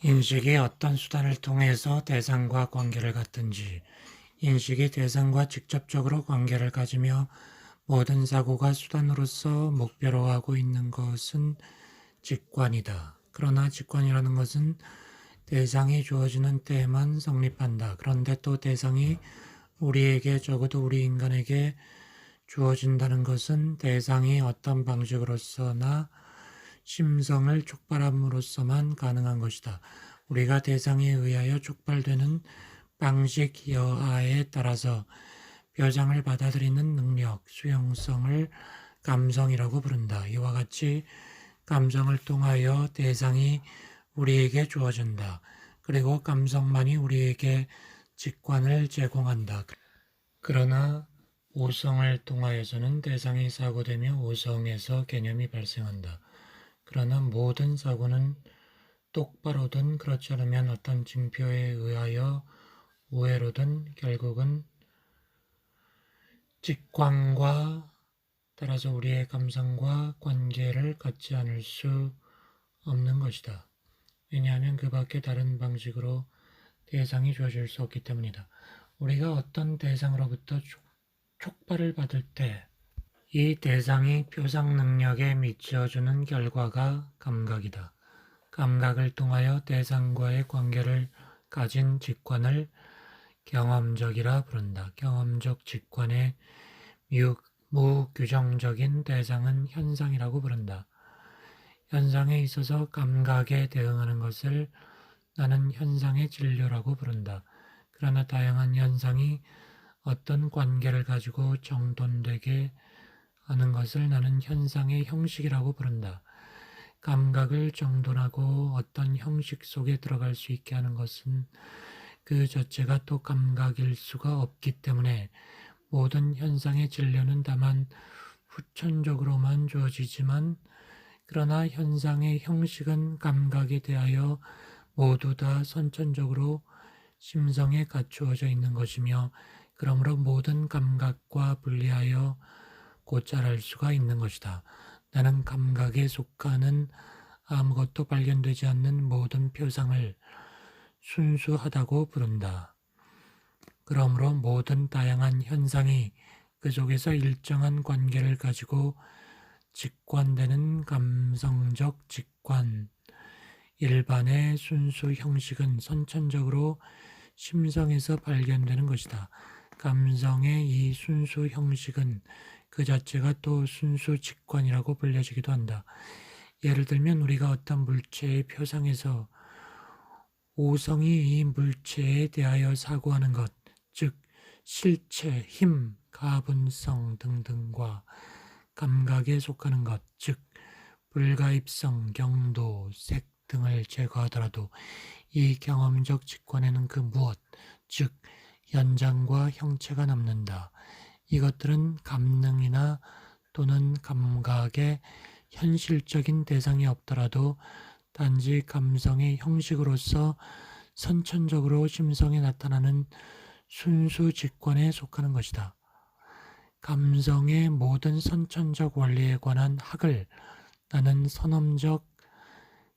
인식이 어떤 수단을 통해서 대상과 관계를 갖든지, 인식이 대상과 직접적으로 관계를 가지며 모든 사고가 수단으로서 목표로 하고 있는 것은 직관이다. 그러나 직관이라는 것은 대상이 주어지는 때에만 성립한다. 그런데 또 대상이 우리에게, 적어도 우리 인간에게 주어진다는 것은 대상이 어떤 방식으로서나 심성을 촉발함으로써만 가능한 것이다. 우리가 대상에 의하여 촉발되는 방식 여하에 따라서 표상을 받아들이는 능력, 수용성을 감성이라고 부른다. 이와 같이 감성을 통하여 대상이 우리에게 주어진다. 그리고 감성만이 우리에게 직관을 제공한다. 그러나 오성을 통하여서는 대상이 사고되며 오성에서 개념이 발생한다. 그러나 모든 사고는 똑바로든 그렇지 않으면 어떤 징표에 의하여 우회로든 결국은 직관과 따라서 우리의 감상과 관계를 갖지 않을 수 없는 것이다. 왜냐하면 그 밖에 다른 방식으로 대상이 주어질 수 없기 때문이다. 우리가 어떤 대상으로부터 촉발을 받을 때 이 대상이 표상 능력에 미쳐주는 결과가 감각이다. 감각을 통하여 대상과의 관계를 가진 직관을 경험적이라 부른다. 경험적 직관의 무규정적인 대상은 현상이라고 부른다. 현상에 있어서 감각에 대응하는 것을 나는 현상의 진료라고 부른다. 그러나 다양한 현상이 어떤 관계를 가지고 정돈되게 하는 것을 나는 현상의 형식이라고 부른다. 감각을 정돈하고 어떤 형식 속에 들어갈 수 있게 하는 것은 그 자체가 또 감각일 수가 없기 때문에 모든 현상의 진료는 다만 후천적으로만 주어지지만 그러나 현상의 형식은 감각에 대하여 모두 다 선천적으로 심성에 갖추어져 있는 것이며 그러므로 모든 감각과 분리하여 곧잘 수가 있는 것이다. 나는 감각에 속하는 아무것도 발견되지 않는 모든 표상을 순수하다고 부른다. 그러므로 모든 다양한 현상이 그 속에서 일정한 관계를 가지고 직관되는 감성적 직관, 일반의 순수 형식은 선천적으로 심성에서 발견되는 것이다. 감성의 이 순수 형식은 그 자체가 또 순수 직관이라고 불려지기도 한다. 예를 들면 우리가 어떤 물체의 표상에서 오성이 이 물체에 대하여 사고하는 것, 즉 실체, 힘, 가분성 등등과 감각에 속하는 것, 즉 불가입성, 경도, 색 등을 제거하더라도 이 경험적 직관에는 그 무엇, 즉 연장과 형체가 남는다. 이것들은 감능이나 또는 감각의 현실적인 대상이 없더라도 단지 감성의 형식으로서 선천적으로 심성에 나타나는 순수 직관에 속하는 것이다. 감성의 모든 선천적 원리에 관한 학을 나는 선험적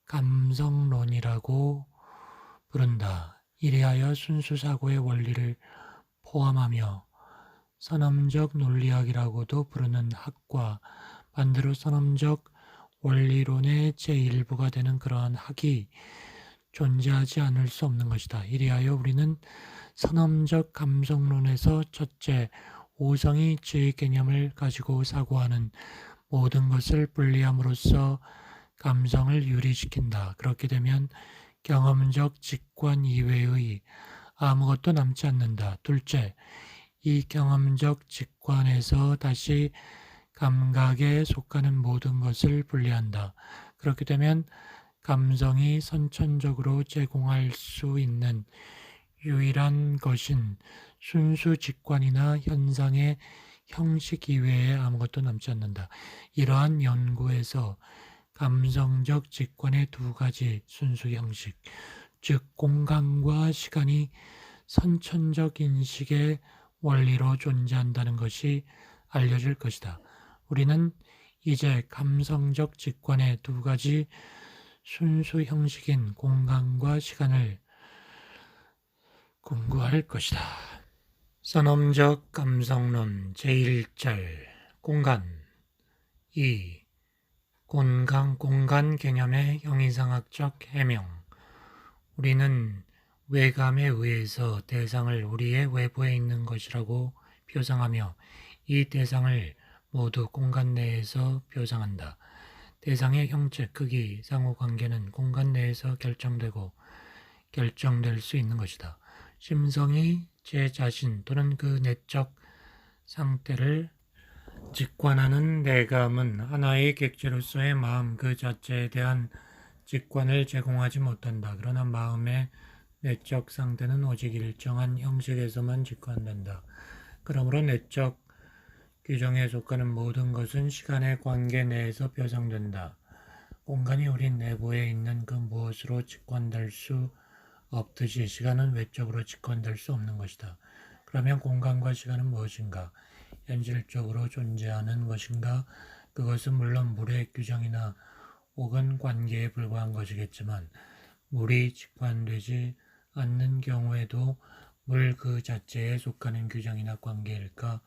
감성론이라고 부른다. 이리하여 순수사고의 원리를 포함하며 선험적 논리학이라고도 부르는 학과 반대로 선험적 원리론의 제1부가 되는 그러한 학이 존재하지 않을 수 없는 것이다. 이리하여 우리는 선험적 감성론에서 첫째, 오성이 제 개념을 가지고 사고하는 모든 것을 분리함으로써 감성을 유리시킨다. 그렇게 되면 경험적 직관 이외의 아무것도 남지 않는다. 둘째, 이 경험적 직관에서 다시 감각에 속하는 모든 것을 분리한다. 그렇게 되면 감성이 선천적으로 제공할 수 있는 유일한 것인 순수 직관이나 현상의 형식 이외에 아무것도 남지 않는다. 이러한 연구에서 감성적 직관의 두 가지 순수 형식, 즉 공간과 시간이 선천적 인식의 원리로 존재한다는 것이 알려질 것이다. 우리는 이제 감성적 직관의 두 가지 순수 형식인 공간과 시간을 공부할 것이다. 선험적 감성론 제1절 공간 2. 공간 개념의 형이상학적 해명. 우리는 외감에 의해서 대상을 우리의 외부에 있는 것이라고 표상하며 이 대상을 모두 공간 내에서 표상한다. 대상의 형체, 크기, 상호관계는 공간 내에서 결정될 수 있는 것이다. 심성이 제 자신 또는 그 내적 상태를 직관하는 내감은 하나의 객체로서의 마음 그 자체에 대한 직관을 제공하지 못한다. 그러나 마음의 내적 상태는 오직 일정한 형식에서만 직관된다. 그러므로 내적 규정에 속하는 모든 것은 시간의 관계 내에서 표상된다. 공간이 우리 내부에 있는 그 무엇으로 직관될 수 없듯이 시간은 외적으로 직관될 수 없는 것이다. 그러면 공간과 시간은 무엇인가? 현실적으로 존재하는 것인가? 그것은 물론 물의 규정이나 혹은 관계에 불과한 것이겠지만 물이 직관되지 않는 경우에도 물 그 자체에 속하는 규정이나 관계일까?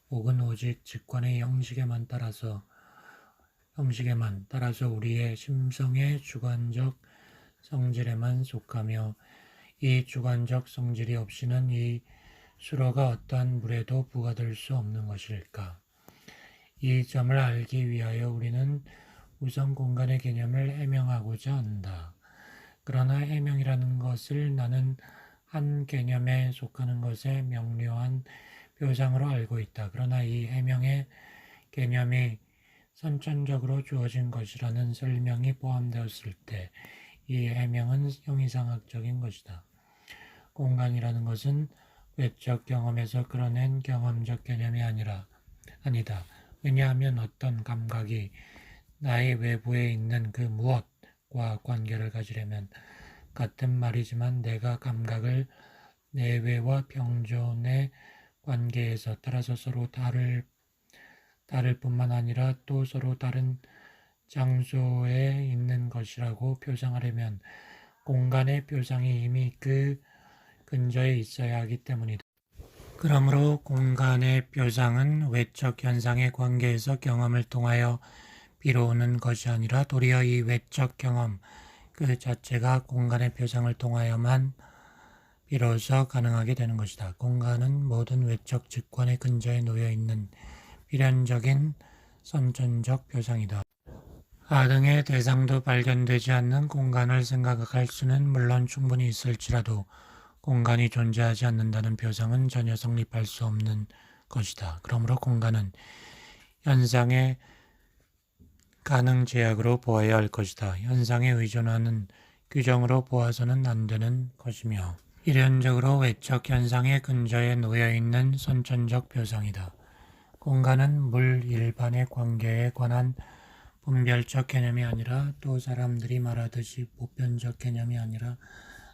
혹은 오직 직관의 형식에만 따라서 우리의 심성의 주관적 성질에만 속하며 이 주관적 성질이 없이는 이 수로가 어떠한 물에도 부과될 수 없는 것일까? 이 점을 알기 위하여 우리는 우선 공간의 개념을 해명하고자 한다. 그러나 해명이라는 것을 나는 한 개념에 속하는 것의 명료한 표상으로 알고 있다. 그러나 이 해명의 개념이 선천적으로 주어진 것이라는 설명이 포함되었을 때 이 해명은 형이상학적인 것이다. 공간이라는 것은 외적 경험에서 끌어낸 경험적 개념이 아니다. 왜냐하면 어떤 감각이 나의 외부에 있는 그 무엇과 관계를 가지려면 같은 말이지만 내가 감각을 내외와 병존의 관계에서 따라서 서로 다를 뿐만 아니라 또 서로 다른 장소에 있는 것이라고 표상하려면 공간의 표상이 이미 그 근처에 있어야 하기 때문이다. 그러므로 공간의 표상은 외적 현상의 관계에서 경험을 통하여 비로우는 것이 아니라 도리어 이 외적 경험 그 자체가 공간의 표상을 통하여만 비로소 가능하게 되는 것이다. 공간은 모든 외적 직관의 근저에 놓여 있는 필연적인 선천적 표상이다. 아등의 대상도 발견되지 않는 공간을 생각할 수는 물론 충분히 있을지라도 공간이 존재하지 않는다는 표상은 전혀 성립할 수 없는 것이다. 그러므로 공간은 현상의 가능 제약으로 보아야 할 것이다. 현상에 의존하는 규정으로 보아서는 안 되는 것이며 일련적으로 외적 현상의 근저에 놓여 있는 선천적 표상이다. 공간은 물 일반의 관계에 관한 분별적 개념이 아니라 또 사람들이 말하듯이 보편적 개념이 아니라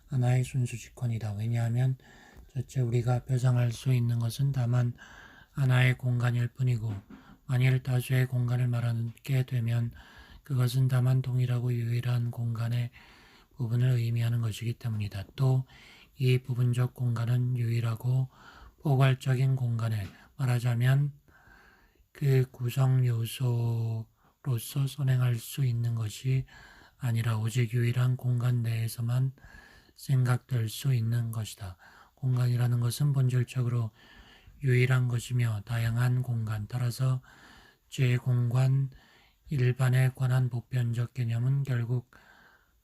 하나의 순수 직관이다. 왜냐하면 첫째 우리가 표상할 수 있는 것은 다만 하나의 공간일 뿐이고 만일 다수의 공간을 말하게 되면 그것은 다만 동일하고 유일한 공간의 부분을 의미하는 것이기 때문이다. 또 이 부분적 공간은 유일하고 포괄적인 공간에 말하자면 그 구성 요소로서 선행할 수 있는 것이 아니라 오직 유일한 공간 내에서만 생각될 수 있는 것이다. 공간이라는 것은 본질적으로 유일한 것이며 다양한 공간, 따라서 제공간 일반에 관한 보편적 개념은 결국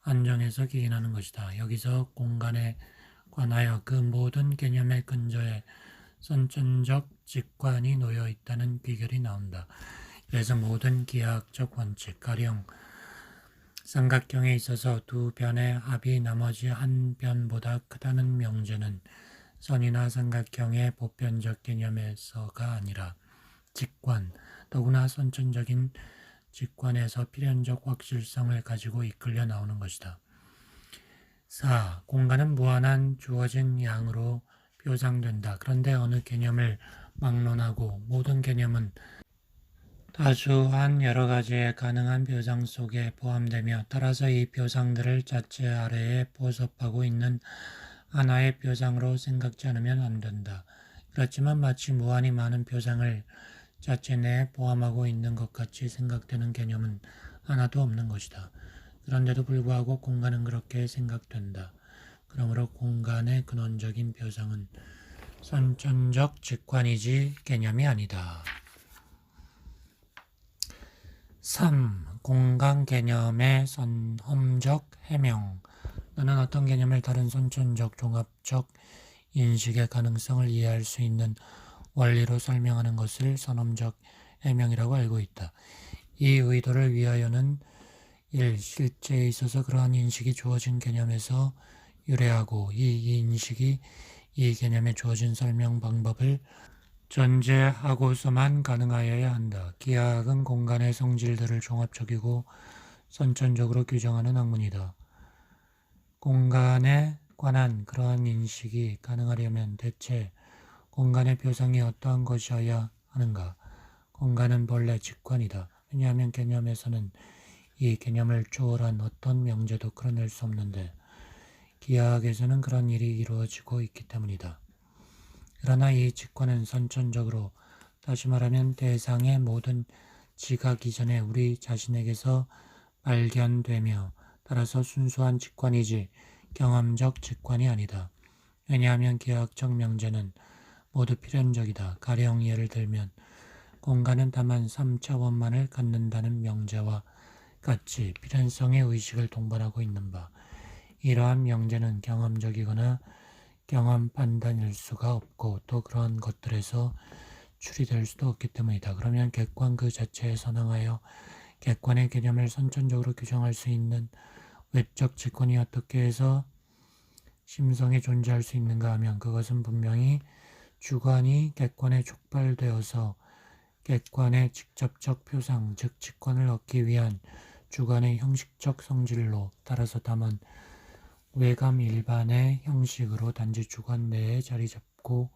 안정에서 기인하는 것이다. 여기서 공간에 관하여 그 모든 개념의 근저에 선천적 직관이 놓여 있다는 비결이 나온다. 그래서 모든 기하학적 원칙, 가령 삼각형에 있어서 두 변의 합이 나머지 한 변보다 크다는 명제는 선이나 삼각형의 보편적 개념에서가 아니라 직관, 더구나 선천적인 직관에서 필연적 확실성을 가지고 이끌려 나오는 것이다. 4. 공간은 무한한 주어진 양으로 표상된다. 그런데 어느 개념을 막론하고 모든 개념은 다수한 여러 가지의 가능한 표상 속에 포함되며 따라서 이 표상들을 자체 아래에 포섭하고 있는 하나의 표상으로 생각지 않으면 안 된다. 그렇지만 마치 무한히 많은 표상을 자체 내에 포함하고 있는 것 같이 생각되는 개념은 하나도 없는 것이다. 그런데도 불구하고 공간은 그렇게 생각된다. 그러므로 공간의 근원적인 표상은 선천적 직관이지 개념이 아니다. 3. 공간 개념의 선험적 해명. 너는 어떤 개념을 다른 선천적 종합적 인식의 가능성을 이해할 수 있는 원리로 설명하는 것을 선험적 해명이라고 알고 있다. 이 의도를 위하여는 1. 실제에 있어서 그러한 인식이 주어진 개념에서 유래하고 이 인식이 이 개념에 주어진 설명 방법을 전제하고서만 가능하여야 한다. 기하학은 공간의 성질들을 종합적이고 선천적으로 규정하는 학문이다. 공간에 관한 그러한 인식이 가능하려면 대체 공간의 표상이 어떠한 것이어야 하는가? 공간은 본래 직관이다. 왜냐하면 개념에서는 이 개념을 초월한 어떤 명제도 끌어낼 수 없는데 기하학에서는 그런 일이 이루어지고 있기 때문이다. 그러나 이 직관은 선천적으로, 다시 말하면 대상의 모든 지각 이전에 우리 자신에게서 발견되며 따라서 순수한 직관이지 경험적 직관이 아니다. 왜냐하면 기하학적 명제는 모두 필연적이다. 가령 예를 들면 공간은 다만 3차원만을 갖는다는 명제와 같이 필연성의 의식을 동반하고 있는 바, 이러한 명제는 경험적이거나 경험 판단일 수가 없고 또 그런 것들에서 추리될 수도 없기 때문이다. 그러면 객관 그 자체에 선항하여 객관의 개념을 선천적으로 규정할 수 있는 외적 직관이 어떻게 해서 심성에 존재할 수 있는가 하면 그것은 분명히 주관이 객관에 촉발되어서 객관의 직접적 표상, 즉 직관을 얻기 위한 주관의 형식적 성질로, 따라서 다만 외감 일반의 형식으로 단지 주관 내에 자리 잡고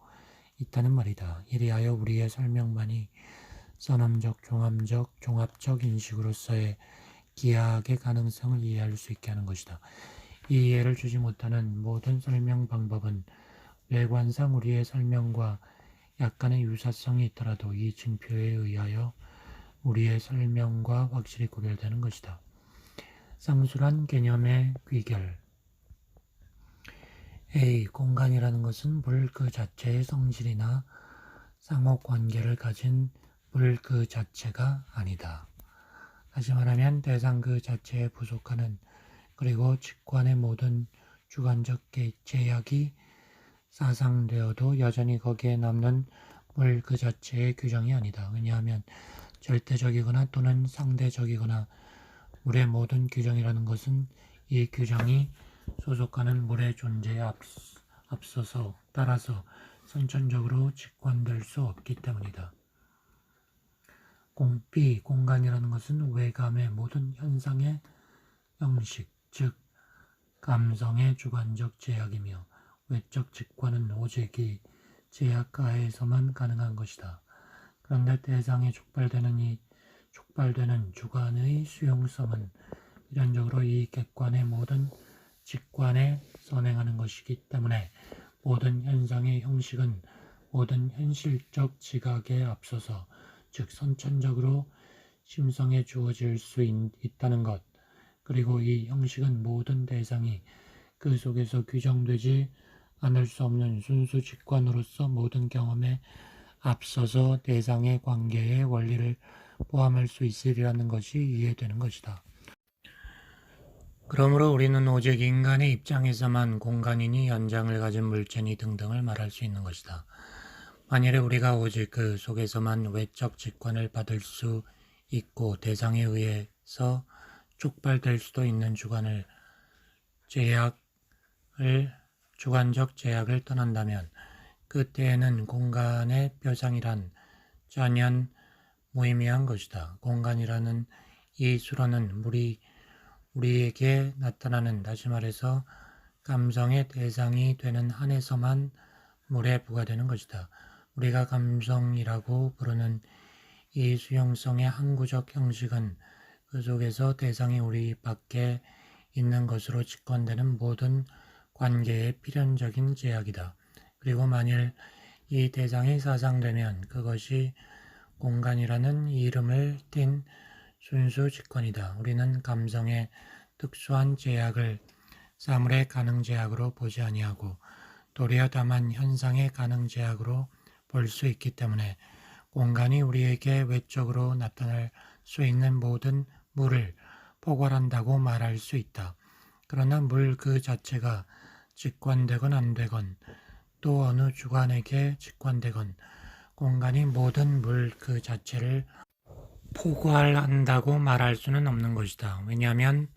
있다는 말이다. 이리하여 우리의 설명만이 선험적, 종합적, 종합적 인식으로서의 기하학의 가능성을 이해할 수 있게 하는 것이다. 이 이해를 주지 못하는 모든 설명 방법은 외관상 우리의 설명과 약간의 유사성이 있더라도 이 징표에 의하여 우리의 설명과 확실히 구별되는 것이다. 상술한 개념의 귀결. A. 공간이라는 것은 물 그 자체의 성질이나 상호관계를 가진 물 그 자체가 아니다. 다시 말하면 대상 그 자체에 부속하는 그리고 직관의 모든 주관적 제약이 사상되어도 여전히 거기에 남는 물 그 자체의 규정이 아니다. 왜냐하면 절대적이거나 또는 상대적이거나 물의 모든 규정이라는 것은 이 규정이 소속하는 물의 존재에 앞서서 따라서 선천적으로 직관될 수 없기 때문이다. B. 공간이라는 것은 외감의 모든 현상의 형식, 즉 감성의 주관적 제약이며 외적 직관은 오직 이 제약하에서만 가능한 것이다. 그런데 대상에 촉발되는 주관의 수용성은 필연적으로 이 객관의 모든 직관에 선행하는 것이기 때문에 모든 현상의 형식은 모든 현실적 지각에 앞서서, 즉 선천적으로 심성에 주어질 수 있다는 것, 그리고 이 형식은 모든 대상이 그 속에서 규정되지 않을 수 없는 순수 직관으로서 모든 경험에 앞서서 대상의 관계의 원리를 포함할 수 있으리라는 것이 이해되는 것이다. 그러므로 우리는 오직 인간의 입장에서만 공간이니 연장을 가진 물체니 등등을 말할 수 있는 것이다. 만일에 우리가 오직 그 속에서만 외적 직관을 받을 수 있고 대상에 의해서 촉발될 수도 있는 주관적 제약을 떠난다면 그때에는 공간의 표상이란 전혀 무의미한 것이다. 공간이라는 이 수로는 우리에게 나타나는, 다시 말해서 감성의 대상이 되는 한에서만 물에 부과되는 것이다. 우리가 감성이라고 부르는 이 수용성의 항구적 형식은 그 속에서 대상이 우리 밖에 있는 것으로 직관되는 모든 관계의 필연적인 제약이다. 그리고 만일 이 대상이 사상되면 그것이 공간이라는 이름을 띤 순수 직관이다. 우리는 감성의 특수한 제약을 사물의 가능 제약으로 보지 아니하고 도리어 다만 현상의 가능 제약으로 볼 수 있기 때문에 공간이 우리에게 외적으로 나타날 수 있는 모든 물을 포괄한다고 말할 수 있다. 그러나 물 그 자체가 직관되건 안 되건 또 어느 주관에게 직관되건 공간이 모든 물 그 자체를 포괄한다고 말할 수는 없는 것이다. 왜냐하면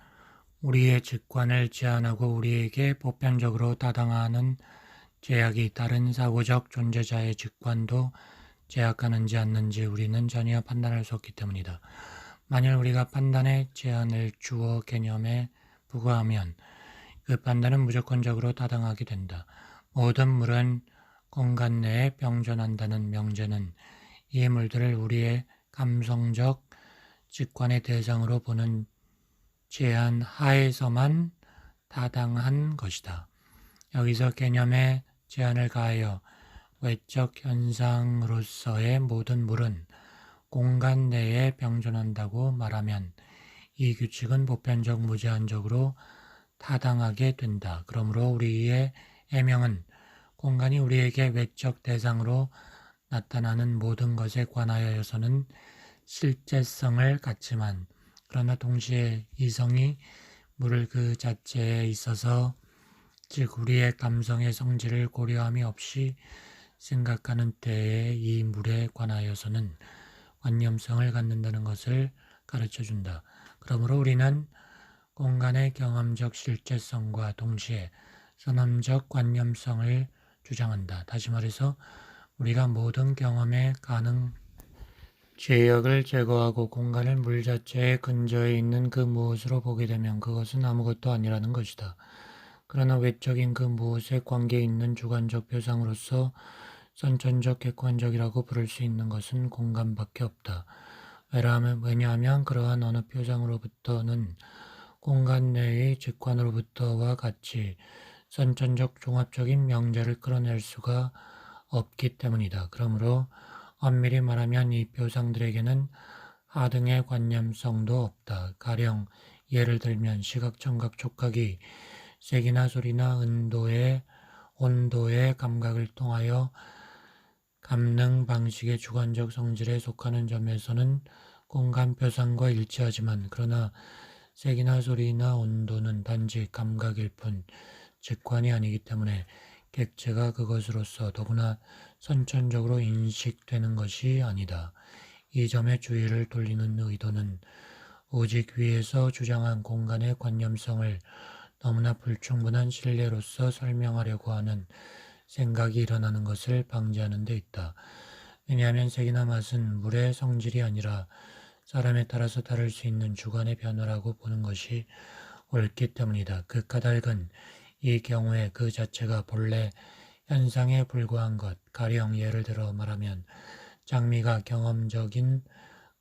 우리의 직관을 제한하고 우리에게 보편적으로 타당하는 제약이 다른 사고적 존재자의 직관도 제약하는지 않는지 우리는 전혀 판단할 수 없기 때문이다. 만일 우리가 판단의 제한을 주어 개념에 부과하면 그 판단은 무조건적으로 타당하게 된다. 모든 물은 공간 내에 병존한다는 명제는 이 물들을 우리의 감성적 직관의 대상으로 보는 제한 하에서만 타당한 것이다. 여기서 개념에 제한을 가하여 외적 현상으로서의 모든 물은 공간 내에 병존한다고 말하면 이 규칙은 보편적 무제한적으로 타당하게 된다. 그러므로 우리의 해명은 공간이 우리에게 외적 대상으로 나타나는 모든 것에 관하여서는 실제성을 갖지만 그러나 동시에 이성이 물을 그 자체에 있어서 즉 우리의 감성의 성질을 고려함이 없이 생각하는 때에 이 물에 관하여서는 관념성을 갖는다는 것을 가르쳐준다. 그러므로 우리는 공간의 경험적 실제성과 동시에 선언적 관념성을 주장한다. 다시 말해서 우리가 모든 경험의 가능 제약을 제거하고 공간을 물 자체의 근저에 있는 그 무엇으로 보게 되면 그것은 아무것도 아니라는 것이다. 그러나 외적인 그 무엇에 관계 있는 주관적 표상으로서 선천적 객관적이라고 부를 수 있는 것은 공간밖에 없다. 왜냐하면 그러한 어느 표상으로부터는 공간 내의 직관으로부터와 같이 선천적 종합적인 명제를 끌어낼 수가 없기 때문이다. 그러므로 엄밀히 말하면 이 표상들에게는 하등의 관념성도 없다. 가령 예를 들면 시각, 청각, 촉각이 색이나 소리나 온도의 감각을 통하여 감능 방식의 주관적 성질에 속하는 점에서는 공간 표상과 일치하지만 그러나 색이나 소리나 온도는 단지 감각일 뿐 직관이 아니기 때문에 객체가 그것으로서 더구나 선천적으로 인식되는 것이 아니다. 이 점에 주의를 돌리는 의도는 오직 위에서 주장한 공간의 관념성을 너무나 불충분한 신뢰로서 설명하려고 하는 생각이 일어나는 것을 방지하는 데 있다. 왜냐하면 색이나 맛은 물의 성질이 아니라 사람에 따라서 다를 수 있는 주관의 변화라고 보는 것이 옳기 때문이다. 그 까닭은 이 경우에 그 자체가 본래 현상에 불과한 것, 가령 예를 들어 말하면 장미가 경험적인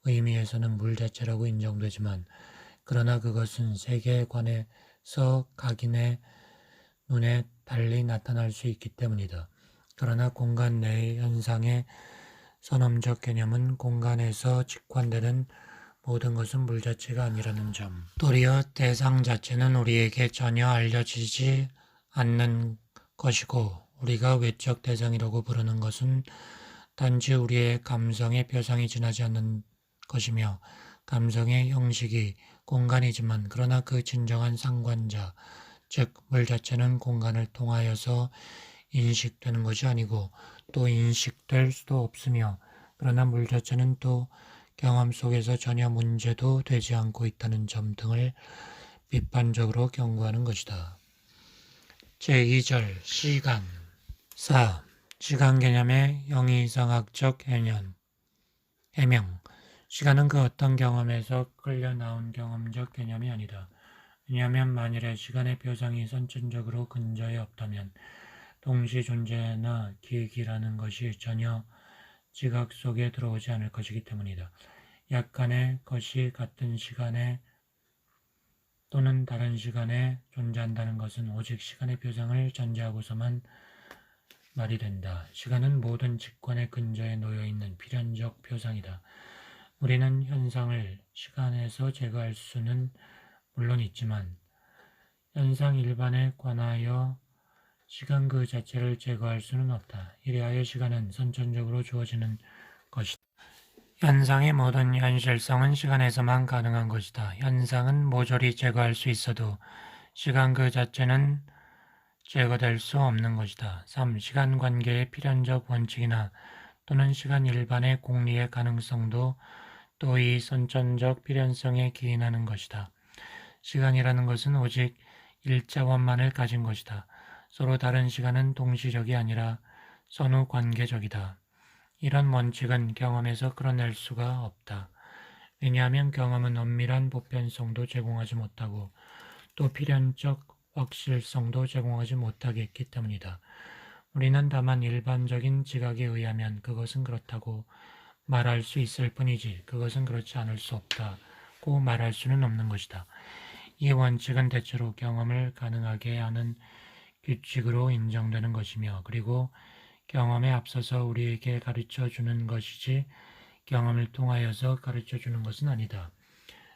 의미에서는 물 자체라고 인정되지만 그러나 그것은 세계관에서 각인의 눈에 달리 나타날 수 있기 때문이다. 그러나 공간 내의 현상의 선험적 개념은 공간에서 직관되는 모든 것은 물 자체가 아니라는 점. 도리어 대상 자체는 우리에게 전혀 알려지지 않는 것이고 우리가 외적 대상이라고 부르는 것은 단지 우리의 감성의 표상이 지나지 않는 것이며 감성의 형식이 공간이지만 그러나 그 진정한 상관자, 즉 물 자체는 공간을 통하여서 인식되는 것이 아니고 또 인식될 수도 없으며 그러나 물 자체는 또 경험 속에서 전혀 문제도 되지 않고 있다는 점 등을 비판적으로 경고하는 것이다. 제2절 시간 4. 시간 개념의 영의성학적 해명 시간은 그 어떤 경험에서 끌려 나온 경험적 개념이 아니다. 왜냐하면 만일에 시간의 표상이 선천적으로 근저에 없다면 동시 존재나 기획이라는 것이 전혀 지각 속에 들어오지 않을 것이기 때문이다. 약간의 것이 같은 시간에 또는 다른 시간에 존재한다는 것은 오직 시간의 표상을 전제하고서만 말이 된다. 시간은 모든 직관의 근저에 놓여있는 필연적 표상이다. 우리는 현상을 시간에서 제거할 수는 물론 있지만 현상 일반에 관하여 시간 그 자체를 제거할 수는 없다. 이리하여 시간은 선천적으로 주어지는 것이다. 현상의 모든 현실성은 시간에서만 가능한 것이다. 현상은 모조리 제거할 수 있어도 시간 그 자체는 제거될 수 없는 것이다. 3. 시간 관계의 필연적 원칙이나 또는 시간 일반의 공리의 가능성도 또 이 선천적 필연성에 기인하는 것이다. 시간이라는 것은 오직 일자원만을 가진 것이다. 서로 다른 시간은 동시적이 아니라 선후 관계적이다. 이런 원칙은 경험에서 끌어낼 수가 없다. 왜냐하면 경험은 엄밀한 보편성도 제공하지 못하고 또 필연적 확실성도 제공하지 못하겠기 때문이다. 우리는 다만 일반적인 지각에 의하면 그것은 그렇다고 말할 수 있을 뿐이지 그것은 그렇지 않을 수 없다고 말할 수는 없는 것이다. 이 원칙은 대체로 경험을 가능하게 하는 규칙으로 인정되는 것이며 그리고 경험에 앞서서 우리에게 가르쳐 주는 것이지 경험을 통하여서 가르쳐 주는 것은 아니다.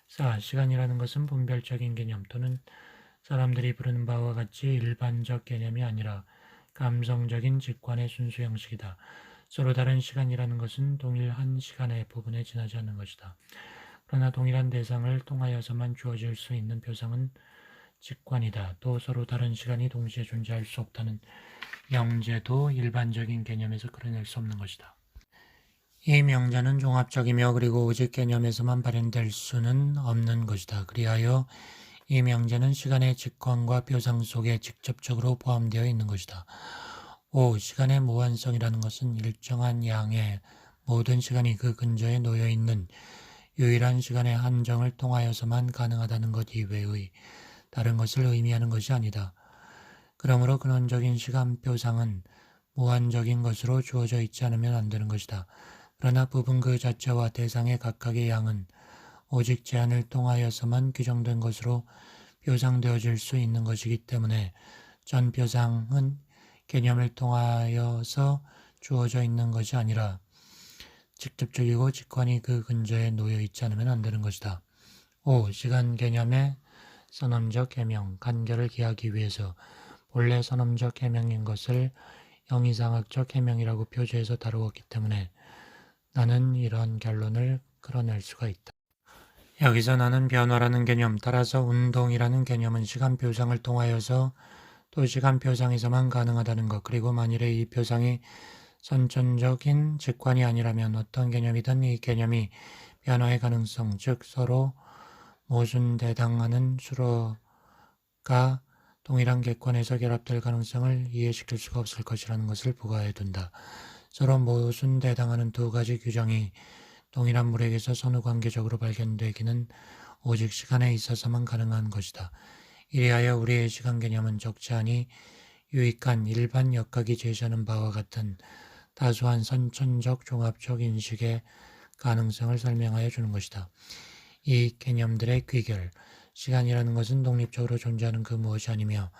4. 시간이라는 것은 분별적인 개념 또는 사람들이 부르는 바와 같이 일반적 개념이 아니라 감성적인 직관의 순수 형식이다. 서로 다른 시간이라는 것은 동일한 시간의 부분에 지나지 않는 것이다. 그러나 동일한 대상을 통하여서만 주어질 수 있는 표상은 직관이다. 또 서로 다른 시간이 동시에 존재할 수 없다는 명제도 일반적인 개념에서 끌어낼 수 없는 것이다. 이 명제는 종합적이며 그리고 오직 개념에서만 발현될 수는 없는 것이다. 그리하여 이 명제는 시간의 직관과 표상 속에 직접적으로 포함되어 있는 것이다. 5. 시간의 무한성이라는 것은 일정한 양의 모든 시간이 그 근저에 놓여 있는 유일한 시간의 한정을 통하여서만 가능하다는 것 이외의 다른 것을 의미하는 것이 아니다. 그러므로 근원적인 시간표상은 무한적인 것으로 주어져 있지 않으면 안 되는 것이다. 그러나 부분 그 자체와 대상의 각각의 양은 오직 제한을 통하여서만 규정된 것으로 표상되어질 수 있는 것이기 때문에 전 표상은 개념을 통하여서 주어져 있는 것이 아니라 직접적이고 직관이 그 근저에 놓여 있지 않으면 안 되는 것이다. 5. 시간 개념의 선언적 해명, 간결을 기하기 위해서 본래 선언적 해명인 것을 형이상학적 해명이라고 표제해서 다루었기 때문에 나는 이런 결론을 끌어낼 수가 있다. 여기서 나는 변화라는 개념, 따라서 운동이라는 개념은 시간 표상을 통하여서 또 시간 표상에서만 가능하다는 것, 그리고 만일에 이 표상이 선천적인 직관이 아니라면 어떤 개념이든 이 개념이 변화의 가능성, 즉 서로 모순대당하는 수로가 동일한 객관에서 결합될 가능성을 이해시킬 수가 없을 것이라는 것을 부과해 둔다. 서로 모순대당하는 두 가지 규정이 동일한 물에게서 선후관계적으로 발견되기는 오직 시간에 있어서만 가능한 것이다. 이리하여 우리의 시간 개념은 적지 않이 유익한 일반 역학이 제시하는 바와 같은 다수한 선천적 종합적 인식의 가능성을 설명하여 주는 것이다. 이 개념들의 귀결, 시간이라는 것은 독립적으로 존재하는 그 무엇이 아니며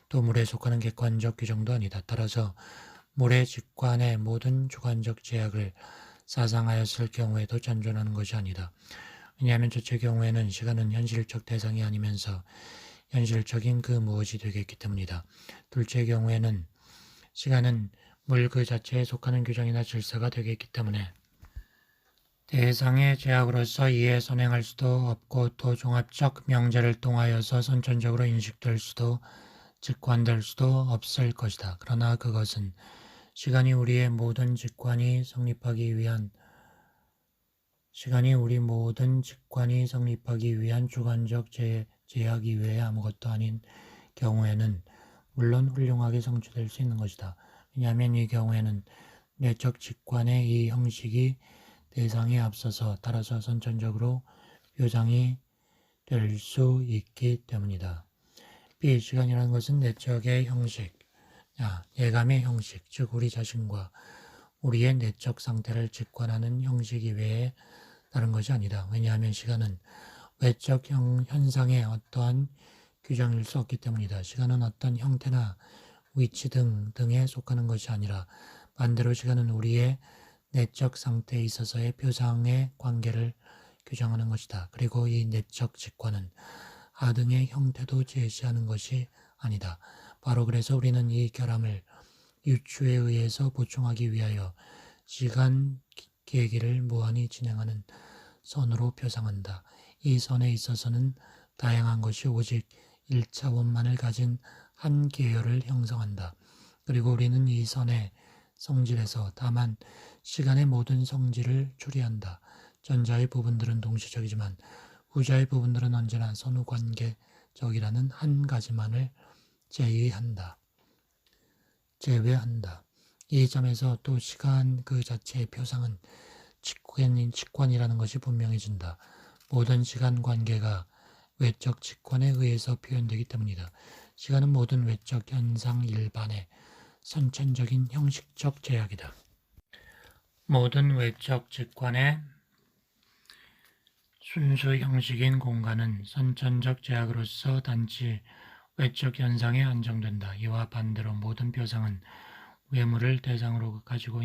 또 물에 속하는 객관적 규정도 아니다. 따라서 물의 직관의 모든 주관적 제약을 사상하였을 경우에도 잔존하는 것이 아니다. 왜냐하면 첫째 경우에는 시간은 현실적 대상이 아니면서 현실적인 그 무엇이 되겠기 때문이다. 둘째 경우에는 시간은 물 그 자체에 속하는 규정이나 질서가 되겠기 때문에 대상의 제약으로서 이에 선행할 수도 없고 또 종합적 명제를 통하여서 선천적으로 인식될 수도 직관될 수도 없을 것이다. 그러나 그것은 시간이 우리 모든 직관이 성립하기 위한 주관적 제약 이외에 아무것도 아닌 경우에는 물론 훌륭하게 성취될 수 있는 것이다. 왜냐하면 이 경우에는 내적 직관의 이 형식이 대상에 앞서서 따라서 선천적으로 표상이 될 수 있기 때문이다. B. 시간이라는 것은 내적의 형식, 예감의 형식, 즉 우리 자신과 우리의 내적 상태를 직관하는 형식 이외에 다른 것이 아니다. 왜냐하면 시간은 외적 현상의 어떠한 규정일 수 없기 때문이다. 시간은 어떤 형태나 위치 등에 속하는 것이 아니라 반대로 시간은 우리의 내적 상태에 있어서의 표상의 관계를 규정하는 것이다. 그리고 이 내적 직관은 하등의 형태도 제시하는 것이 아니다. 바로 그래서 우리는 이 결함을 유추에 의해서 보충하기 위하여 시간 계기를 무한히 진행하는 선으로 표상한다. 이 선에 있어서는 다양한 것이 오직 1차원만을 가진 한 계열을 형성한다. 그리고 우리는 이 선의 성질에서 다만 시간의 모든 성질을 추리한다. 전자의 부분들은 동시적이지만 후자의 부분들은 언제나 선후관계적이라는 한 가지만을 제외한다. 이 점에서 또 시간 그 자체의 표상은 직관이라는 것이 분명해진다. 모든 시간 관계가 외적 직관에 의해서 표현되기 때문이다. 시간은 모든 외적 현상 일반의 선천적인 형식적 제약이다. 모든 외적 직관의 순수 형식인 공간은 선천적 제약으로서 단지 외적 현상에 한정된다. 이와 반대로 모든 표상은 외물을 대상으로 가지고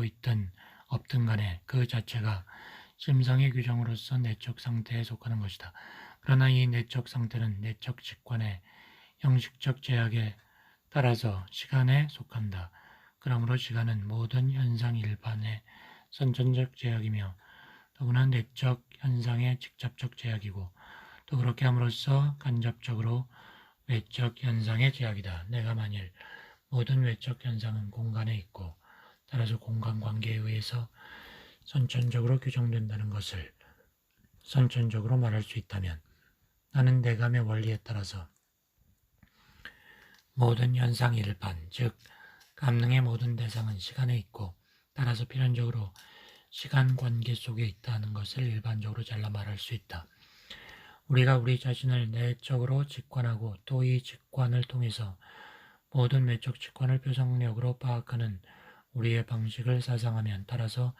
있든 없든 간에 그 자체가 심성의 규정으로서 내적 상태에 속하는 것이다. 그러나 이 내적 상태는 내적 직관의 형식적 제약에 따라서 시간에 속한다. 그러므로 시간은 모든 현상 일반의 선천적 제약이며 더구나 내적 현상의 직접적 제약이고 또 그렇게 함으로써 간접적으로 외적 현상의 제약이다. 내가 만일 모든 외적 현상은 공간에 있고 따라서 공간 관계에 의해서 선천적으로 규정된다는 것을 선천적으로 말할 수 있다면 나는 내감의 원리에 따라서 모든 현상 일반, 즉 감능의 모든 대상은 시간에 있고 따라서 필연적으로 시간 관계 속에 있다는 것을 일반적으로 잘라 말할 수 있다. 우리가 우리 자신을 내적으로 직관하고 또 이 직관을 통해서 모든 외적 직관을 표상력으로 파악하는 우리의 방식을 사상하면 따라서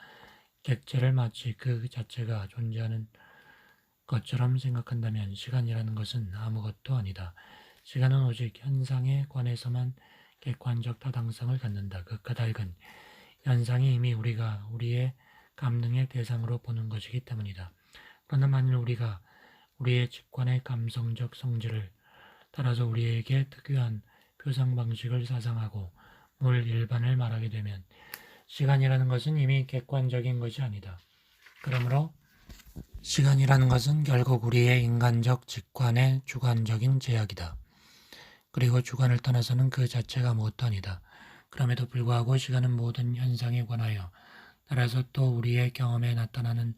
객체를 마치 그 자체가 존재하는 것처럼 생각한다면 시간이라는 것은 아무것도 아니다. 시간은 오직 현상에 관해서만 객관적 타당성을 갖는다. 그 까닭은 현상이 이미 우리가 우리의 감능의 대상으로 보는 것이기 때문이다. 그러나 만일 우리가 우리의 직관의 감성적 성질을 따라서 우리에게 특유한 표상 방식을 사상하고 물 일반을 말하게 되면 시간이라는 것은 이미 객관적인 것이 아니다. 그러므로 시간이라는 것은 결국 우리의 인간적 직관의 주관적인 제약이다. 그리고 주관을 떠나서는 그 자체가 아무것도 아니다. 그럼에도 불구하고 시간은 모든 현상에 관하여 따라서 또 우리의 경험에 나타나는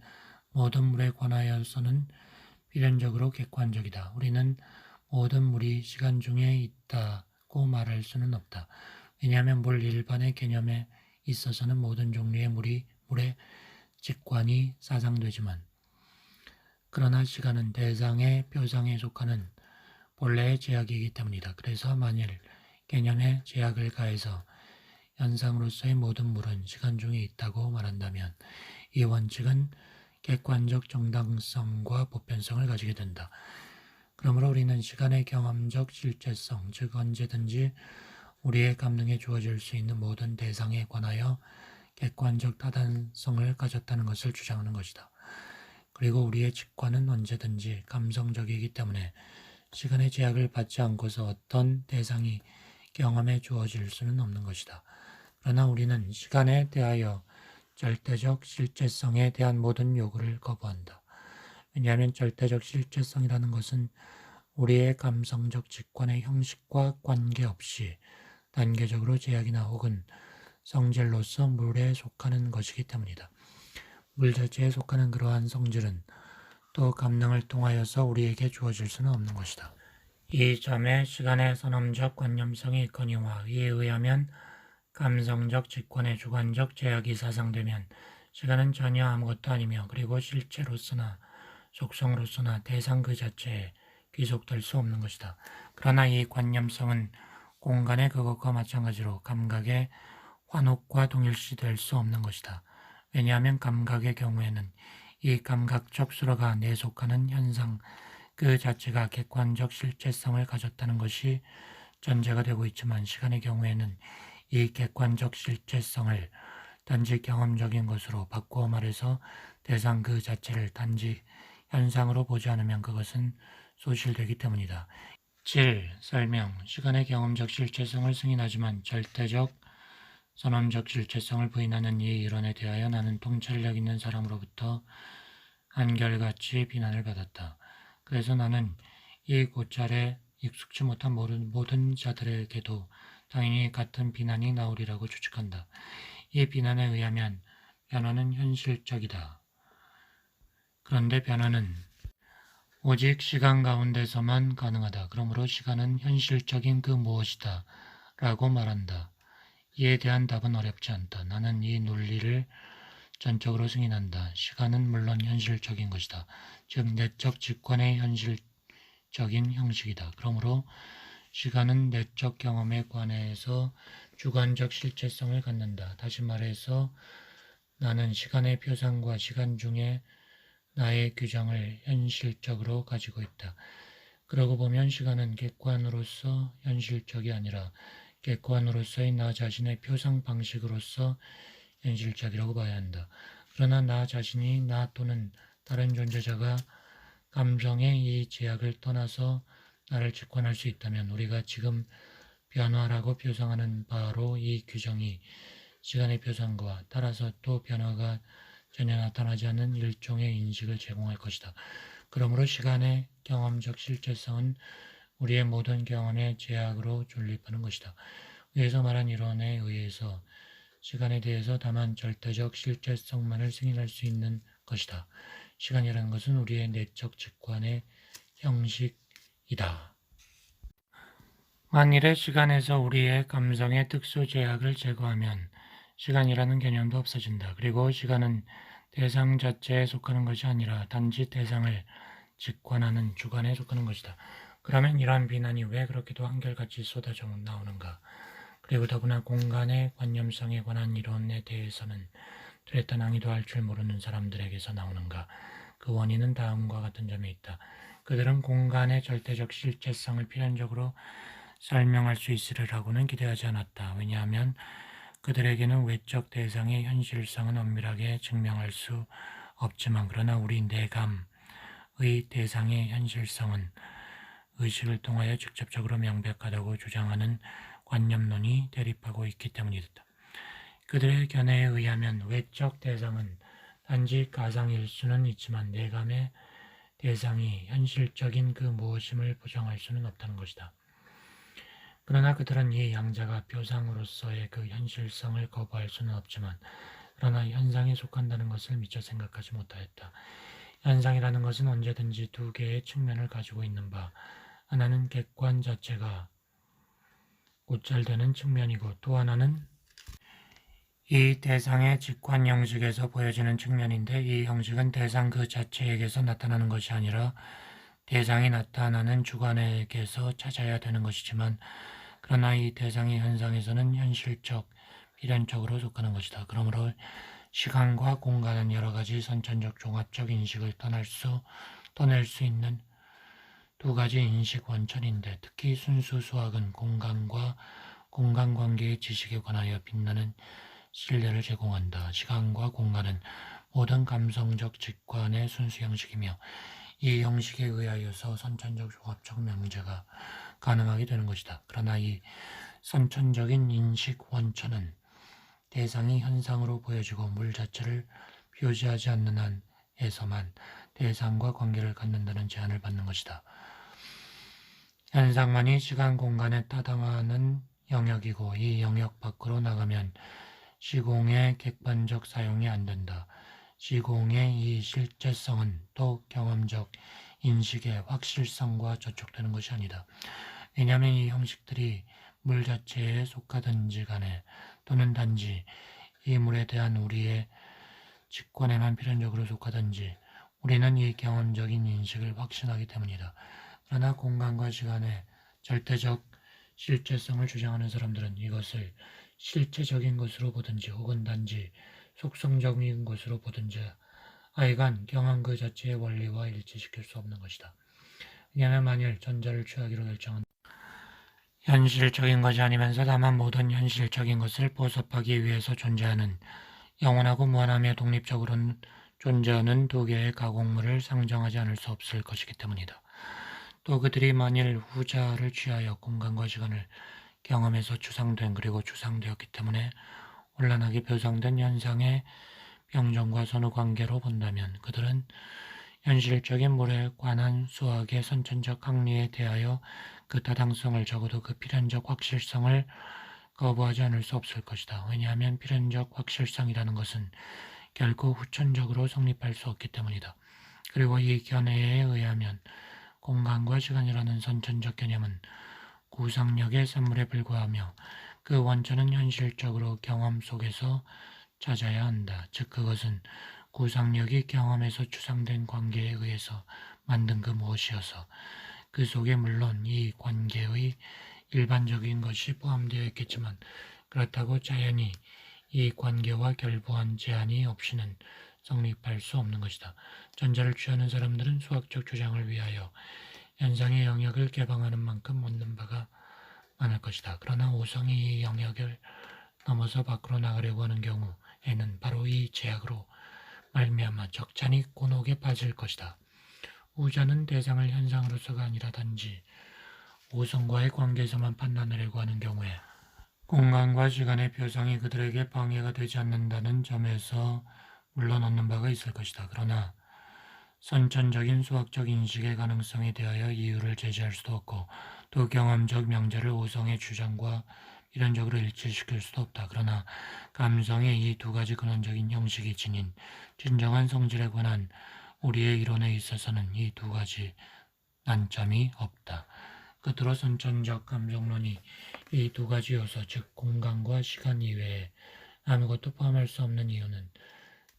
모든 물에 관하여서는 필연적으로 객관적이다. 우리는 모든 물이 시간 중에 있다고 말할 수는 없다. 왜냐하면 물 일반의 개념에 있어서는 모든 종류의 물의 직관이 사상되지만 그러나 시간은 대상의 표상에 속하는 본래의 제약이기 때문이다. 그래서 만일 개념에 제약을 가해서 현상으로서의 모든 물은 시간 중에 있다고 말한다면 이 원칙은 객관적 정당성과 보편성을 가지게 된다. 그러므로 우리는 시간의 경험적 실제성, 즉 언제든지 우리의 감능에 주어질 수 있는 모든 대상에 관하여 객관적 타당성을 가졌다는 것을 주장하는 것이다. 그리고 우리의 직관은 언제든지 감성적이기 때문에 시간의 제약을 받지 않고서 어떤 대상이 경험에 주어질 수는 없는 것이다. 그러나 우리는 시간에 대하여 절대적 실제성에 대한 모든 요구를 거부한다. 왜냐하면 절대적 실제성이라는 것은 우리의 감성적 직관의 형식과 관계없이 단계적으로 제약이나 혹은 성질로서 물에 속하는 것이기 때문이다. 물 자체에 속하는 그러한 성질은 또 감능을 통하여서 우리에게 주어질 수는 없는 것이다. 이 점에 시간의 선험적 관념성이 있거니와 이에 의하면 감성적 직관의 주관적 제약이 사상되면 시간은 전혀 아무것도 아니며 그리고 실체로서나 속성으로서나 대상 그 자체에 귀속될 수 없는 것이다. 그러나 이 관념성은 공간의 그것과 마찬가지로 감각의 환옥과 동일시될 수 없는 것이다. 왜냐하면 감각의 경우에는 이 감각적 수로가 내에 속하는 현상 그 자체가 객관적 실체성을 가졌다는 것이 전제가 되고 있지만 시간의 경우에는 이 객관적 실체성을 단지 경험적인 것으로 바꾸어 말해서 대상 그 자체를 단지 현상으로 보지 않으면 그것은 소실되기 때문이다. 7. 설명. 시간의 경험적 실체성을 승인하지만 절대적 선언적 실체성을 부인하는 이 이론에 대하여 나는 통찰력 있는 사람으로부터 한결같이 비난을 받았다. 그래서 나는 이 고찰에 익숙치 못한 모든 자들에게도 당연히 같은 비난이 나오리라고 추측한다. 이 비난에 의하면 변화는 현실적이다. 그런데 변화는 오직 시간 가운데서만 가능하다. 그러므로 시간은 현실적인 그 무엇이다 라고 말한다. 이에 대한 답은 어렵지 않다. 나는 이 논리를 전적으로 승인한다. 시간은 물론 현실적인 것이다. 즉 내적 직관의 현실적인 형식이다. 그러므로 시간은 내적 경험에 관해서 주관적 실체성을 갖는다. 다시 말해서 나는 시간의 표상과 시간 중에 나의 규정을 현실적으로 가지고 있다. 그러고 보면 시간은 객관으로서 현실적이 아니라 객관으로서의 나 자신의 표상 방식으로서 현실적이라고 봐야 한다. 그러나 나 자신이 나 또는 다른 존재자가 감정의 이 제약을 떠나서 나를 직관할 수 있다면 우리가 지금 변화라고 표상하는 바로 이 규정이 시간의 표상과 따라서 또 변화가 전혀 나타나지 않는 일종의 인식을 제공할 것이다. 그러므로 시간의 경험적 실체성은 우리의 모든 경험의 제약으로 존립하는 것이다. 위에서 말한 이론에 의해서 시간에 대해서 다만 절대적 실체성만을 승인할 수 있는 것이다. 시간이라는 것은 우리의 내적 직관의 형식이다. 만일에 시간에서 우리의 감성의 특수 제약을 제거하면 시간이라는 개념도 없어진다. 그리고 시간은 대상 자체에 속하는 것이 아니라 단지 대상을 직관하는 주관에 속하는 것이다. 그러면 이러한 비난이 왜 그렇게도 한결같이 쏟아져 나오는가? 그리고 더구나 공간의 관념성에 관한 이론에 대해서는 뚜렷한 항의도 할 줄 모르는 사람들에게서 나오는가? 그 원인은 다음과 같은 점에 있다. 그들은 공간의 절대적 실체성을 필연적으로 설명할 수 있으리라고는 기대하지 않았다. 왜냐하면 그들에게는 외적 대상의 현실성은 엄밀하게 증명할 수 없지만 그러나 우리 내감의 대상의 현실성은 의식을 통하여 직접적으로 명백하다고 주장하는 관념론이 대립하고 있기 때문이다. 그들의 견해에 의하면 외적 대상은 단지 가상일 수는 있지만 내감의 대상이 현실적인 그 무엇임을 부정할 수는 없다는 것이다. 그러나 그들은 이 양자가 표상으로서의 그 현실성을 거부할 수는 없지만 그러나 현상에 속한다는 것을 미처 생각하지 못하였다. 현상이라는 것은 언제든지 두 개의 측면을 가지고 있는 바 하나는 객관 자체가 고찰되는 측면이고 또 하나는 이 대상의 직관 형식에서 보여지는 측면인데 이 형식은 대상 그 자체에게서 나타나는 것이 아니라 대상이 나타나는 주관에게서 찾아야 되는 것이지만 그러나 이 대상의 현상에서는 현실적, 필연적으로 속하는 것이다. 그러므로 시간과 공간은 여러 가지 선천적 종합적 인식을 떠낼 수 있는 두 가지 인식 원천인데 특히 순수 수학은 공간과 공간관계의 지식에 관하여 빛나는 신뢰를 제공한다. 시간과 공간은 모든 감성적 직관의 순수 형식이며 이 형식에 의하여서 선천적 종합적 명제가 가능하게 되는 것이다. 그러나 이 선천적인 인식 원천은 대상이 현상으로 보여지고 물 자체를 표시하지 않는 한에서만 대상과 관계를 갖는다는 제한을 받는 것이다. 현상만이 시간 공간에 따당하는 영역이고 이 영역 밖으로 나가면 시공의 객관적 사용이 안 된다. 시공의 이 실제성은 또 경험적 인식의 확실성과 저촉되는 것이 아니다. 왜냐하면 이 형식들이 물 자체에 속하든지 간에 또는 단지 이 물에 대한 우리의 직관에만 필연적으로 속하든지 우리는 이 경험적인 인식을 확신하기 때문이다. 그러나 공간과 시간의 절대적 실제성을 주장하는 사람들은 이것을 실체적인 것으로 보든지 혹은 단지 속성적인 것으로 보든지 하여간 경험 그 자체의 원리와 일치시킬 수 없는 것이다. 왜냐하면 만일 전자를 취하기로 결정한 현실적인 것이 아니면서 다만 모든 현실적인 것을 보섭하기 위해서 존재하는 영원하고 무한하며 독립적으로 존재하는 두 개의 가공물을 상정하지 않을 수 없을 것이기 때문이다. 또 그들이 만일 후자를 취하여 공간과 시간을 경험에서 추상된 그리고 추상되었기 때문에 혼란하게 표상된 현상의 병정과 선후 관계로 본다면 그들은 현실적인 물에 관한 수학의 선천적 학리에 대하여 그 타당성을 적어도 그 필연적 확실성을 거부하지 않을 수 없을 것이다. 왜냐하면 필연적 확실성이라는 것은 결코 후천적으로 성립할 수 없기 때문이다. 그리고 이 견해에 의하면 공간과 시간이라는 선천적 개념은 구상력의 산물에 불과하며 그 원천은 현실적으로 경험 속에서 찾아야 한다. 즉 그것은 구상력이 경험에서 추상된 관계에 의해서 만든 그 무엇이어서 그 속에 물론 이 관계의 일반적인 것이 포함되어 있겠지만 그렇다고 자연히 이 관계와 결부한 제한이 없이는 성립할 수 없는 것이다. 전자를 취하는 사람들은 수학적 주장을 위하여 현상의 영역을 개방하는 만큼 얻는 바가 많을 것이다. 그러나 오성이 이 영역을 넘어서 밖으로 나가려고 하는 경우에는 바로 이 제약으로 말미암아 적잖이 곤혹에 빠질 것이다. 후자는 대상을 현상으로서가 아니라 단지 오성과의 관계에서만 판단하려고 하는 경우에 공간과 시간의 표상이 그들에게 방해가 되지 않는다는 점에서 물론 얻는 바가 있을 것이다. 그러나 선천적인 수학적 인식의 가능성에 대하여 이유를 제시할 수도 없고 또 경험적 명제를 오성의 주장과 필연적으로 일치시킬 수도 없다. 그러나 감성의 이 두 가지 근원적인 형식이 지닌 진정한 성질에 관한 우리의 이론에 있어서는 이 두 가지 난점이 없다. 끝으로 선천적 감성론이 이 두 가지 요소 즉 공간과 시간 이외에 아무것도 포함할 수 없는 이유는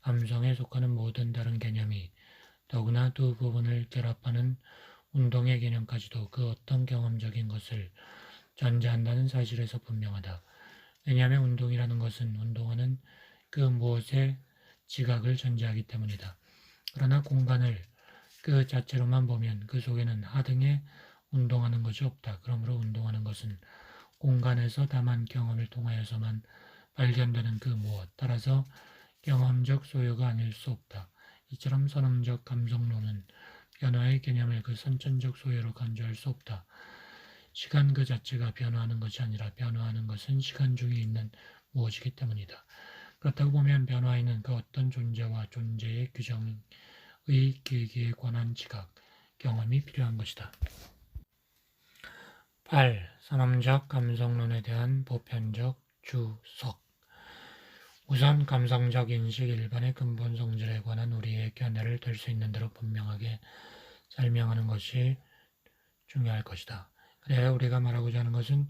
감성에 속하는 모든 다른 개념이 더구나 두 부분을 결합하는 운동의 개념까지도 그 어떤 경험적인 것을 전제한다는 사실에서 분명하다. 왜냐하면 운동이라는 것은 운동하는 그 무엇의 지각을 전제하기 때문이다. 그러나 공간을 그 자체로만 보면 그 속에는 하등의 운동하는 것이 없다. 그러므로 운동하는 것은 공간에서 다만 경험을 통하여서만 발견되는 그 무엇, 따라서 경험적 소유가 아닐 수 없다. 이처럼 선험적 감성론은 변화의 개념을 그 선천적 소유로 간주할 수 없다. 시간 그 자체가 변화하는 것이 아니라 변화하는 것은 시간 중에 있는 무엇이기 때문이다. 그렇다고 보면 변화에는 그 어떤 존재와 존재의 규정의 계기에 관한 지각, 경험이 필요한 것이다. 8. 선험적 감성론에 대한 보편적 주석. 우선 감성적 인식 일반의 근본 성질에 관한 우리의 견해를 될 수 있는 대로 분명하게 설명하는 것이 중요할 것이다. 그래야 우리가 말하고자 하는 것은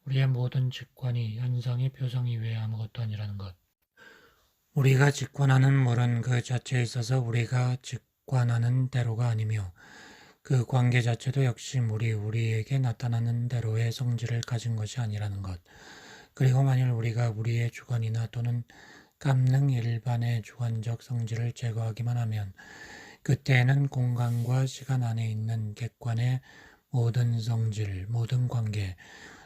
우리의 모든 직관이 현상의 표성 이외에 아무것도 아니라는 것. 우리가 직관하는 물은 그 자체에 있어서 우리가 직관하는 대로가 아니며 그 관계 자체도 역시 물이 우리에게 나타나는 대로의 성질을 가진 것이 아니라는 것. 그리고 만일 우리가 우리의 주관이나 또는 감능 일반의 주관적 성질을 제거하기만 하면 그때에는 공간과 시간 안에 있는 객관의 모든 성질, 모든 관계,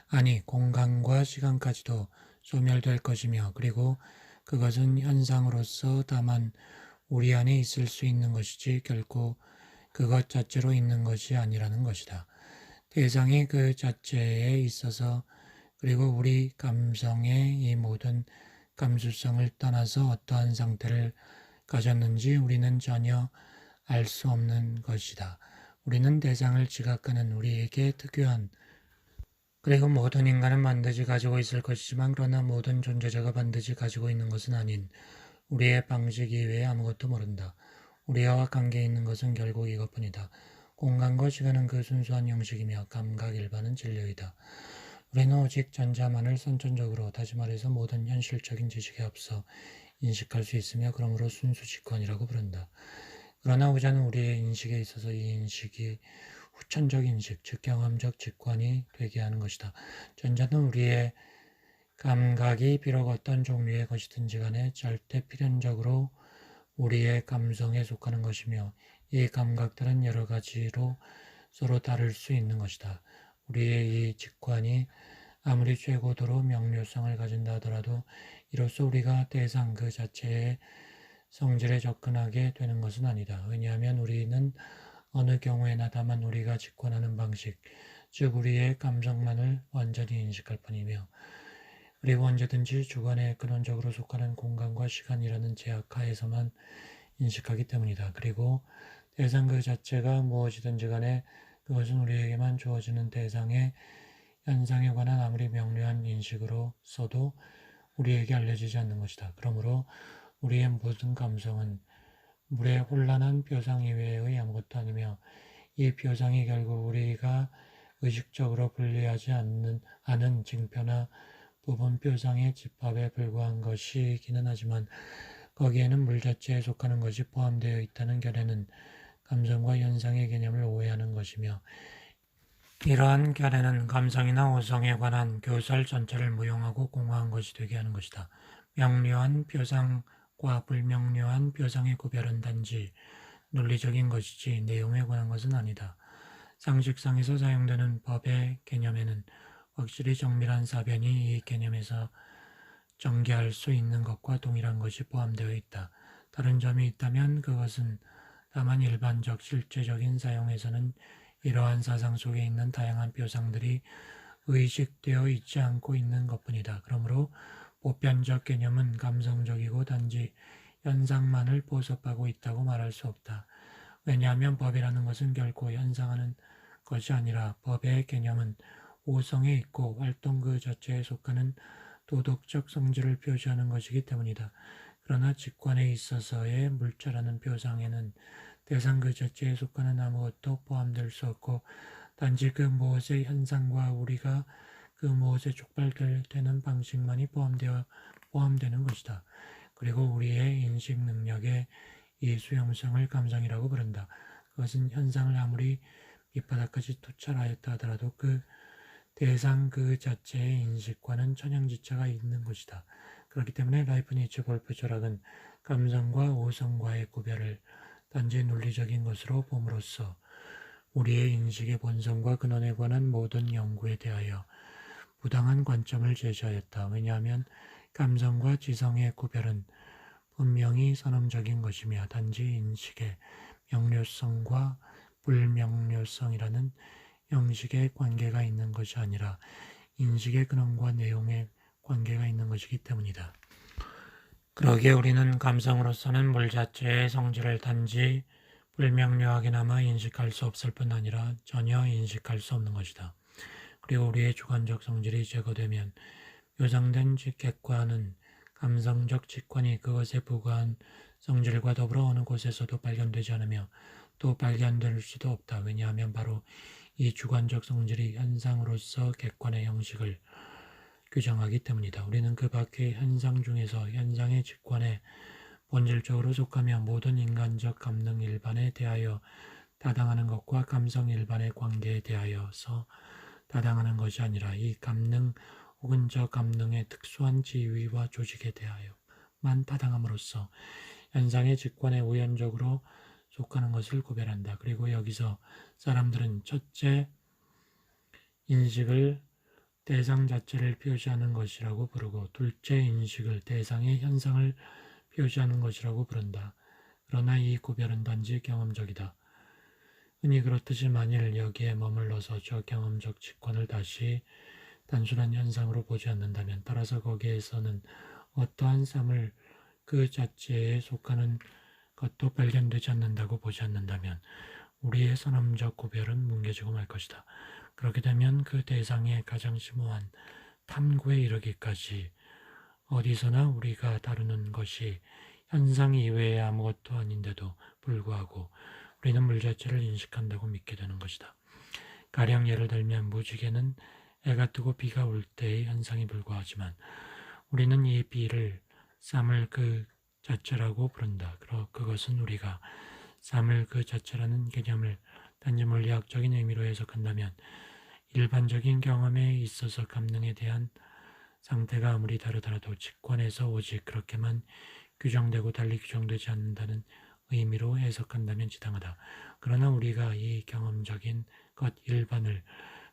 아니 공간과 시간까지도 소멸될 것이며 그리고 그것은 현상으로서 다만 우리 안에 있을 수 있는 것이지 결코 그것 자체로 있는 것이 아니라는 것이다. 대상이 그 자체에 있어서 그리고 우리 감성의 이 모든 감수성을 떠나서 어떠한 상태를 가졌는지 우리는 전혀 알 수 없는 것이다. 우리는 대상을 지각하는 우리에게 특유한 그리고 모든 인간은 반드시 가지고 있을 것이지만 그러나 모든 존재자가 반드시 가지고 있는 것은 아닌 우리의 방식 이외에 아무것도 모른다. 우리와 관계 있는 것은 결국 이것뿐이다. 공간과 시간은 그 순수한 형식이며 감각 일반은 진리이다. 우리는 오직 전자만을 선천적으로 다시 말해서 모든 현실적인 지식에 앞서 인식할 수 있으며 그러므로 순수 직관이라고 부른다. 그러나 후자는 우리의 인식에 있어서 이 인식이 후천적 인식, 즉 경험적 직관이 되게 하는 것이다. 전자는 우리의 감각이 비록 어떤 종류의 것이든지 간에 절대 필연적으로 우리의 감성에 속하는 것이며 이 감각들은 여러 가지로 서로 다를 수 있는 것이다. 우리의 이 직관이 아무리 최고도로 명료성을 가진다 하더라도 이로써 우리가 대상 그 자체의 성질에 접근하게 되는 것은 아니다. 왜냐하면 우리는 어느 경우에나 다만 우리가 직관하는 방식, 즉 우리의 감성만을 완전히 인식할 뿐이며 그리고 언제든지 주관에 근원적으로 속하는 공간과 시간이라는 제약 하에서만 인식하기 때문이다. 그리고 대상 그 자체가 무엇이든지 간에 그것은 우리에게만 주어지는 대상의 현상에 관한 아무리 명료한 인식으로서도 우리에게 알려지지 않는 것이다. 그러므로 우리의 모든 감성은 물의 혼란한 표상 이외의 아무것도 아니며 이 표상이 결국 우리가 의식적으로 분리하지 않은 징표나 부분 표상의 집합에 불과한 것이기는 하지만 거기에는 물 자체에 속하는 것이 포함되어 있다는 견해는 감성과 현상의 개념을 오해하는 것이며 이러한 견해는 감성이나 오성에 관한 교설 전체를 무용하고 공허한 것이 되게 하는 것이다. 명료한 표상과 불명료한 표상의 구별은 단지 논리적인 것이지 내용에 관한 것은 아니다. 상식상에서 사용되는 법의 개념에는 확실히 정밀한 사변이 이 개념에서 전개할 수 있는 것과 동일한 것이 포함되어 있다. 다른 점이 있다면 그것은 다만 일반적 실제적인 사용에서는 이러한 사상 속에 있는 다양한 표상들이 의식되어 있지 않고 있는 것뿐이다. 그러므로 보편적 개념은 감성적이고 단지 현상만을 보섭하고 있다고 말할 수 없다. 왜냐하면 법이라는 것은 결코 현상하는 것이 아니라 법의 개념은 오성에 있고 활동 그 자체에 속하는 도덕적 성질을 표시하는 것이기 때문이다. 그러나 직관에 있어서의 물자라는 표상에는 대상 그 자체에 속하는 아무것도 포함될 수 없고 단지 그 무엇의 현상과 우리가 그 무엇에 촉발되는 방식만이 포함되는 것이다. 그리고 우리의 인식 능력의 이 수용성을 감성이라고 부른다. 그것은 현상을 아무리 밑바닥까지 투철하였다 하더라도 그 대상 그 자체의 인식과는 천양지차가 있는 것이다. 그렇기 때문에 라이프니츠 골프 철학은 감성과 오성과의 구별을 단지 논리적인 것으로 봄으로써 우리의 인식의 본성과 근원에 관한 모든 연구에 대하여 부당한 관점을 제시하였다. 왜냐하면 감성과 지성의 구별은 분명히 선언적인 것이며 단지 인식의 명료성과 불명료성이라는 형식의 관계가 있는 것이 아니라 인식의 근원과 내용의 관계가 있는 것이기 때문이다. 그러기에 우리는 감성으로서는 물 자체의 성질을 단지 불명료하게나마 인식할 수 없을 뿐 아니라 전혀 인식할 수 없는 것이다. 그리고 우리의 주관적 성질이 제거되면 요상된 객관은 감성적 직관이 그것에 부과한 성질과 더불어 어느 곳에서도 발견되지 않으며 또 발견될 수도 없다. 왜냐하면 바로 이 주관적 성질이 현상으로서 객관의 형식을 규정하기 때문이다. 우리는 그 밖의 현상 중에서 현상의 직관에 본질적으로 속하며 모든 인간적 감능 일반에 대하여 타당하는 것과 감성 일반의 관계에 대하여서 타당하는 것이 아니라 이 감능 혹은 저 감능의 특수한 지위와 조직에 대하여만 타당함으로써 현상의 직관에 우연적으로 속하는 것을 구별한다. 그리고 여기서 사람들은 첫째 인식을 대상 자체를 표시하는 것이라고 부르고 둘째 인식을 대상의 현상을 표시하는 것이라고 부른다. 그러나 이 구별은 단지 경험적이다. 흔히 그렇듯이 만일 여기에 머물러서 저 경험적 직관을 다시 단순한 현상으로 보지 않는다면 따라서 거기에서는 어떠한 삶을 그 자체에 속하는 것도 발견되지 않는다고 보지 않는다면 우리의 선험적 구별은 뭉개지고 말 것이다. 그렇게 되면 그 대상의 가장 심오한 탐구에 이르기까지 어디서나 우리가 다루는 것이 현상 이외의 아무것도 아닌데도 불구하고 우리는 물 자체를 인식한다고 믿게 되는 것이다. 가령 예를 들면 무지개는 해가 뜨고 비가 올 때의 현상이 불과하지만 우리는 이 비를 쌈을 그 자체라고 부른다. 그것은 우리가 쌈을 그 자체라는 개념을 단지 물리학적인 의미로 해석한다면 일반적인 경험에 있어서 감능에 대한 상태가 아무리 다르더라도 직관에서 오직 그렇게만 규정되고 달리 규정되지 않는다는 의미로 해석한다면 지당하다. 그러나 우리가 이 경험적인 것 일반을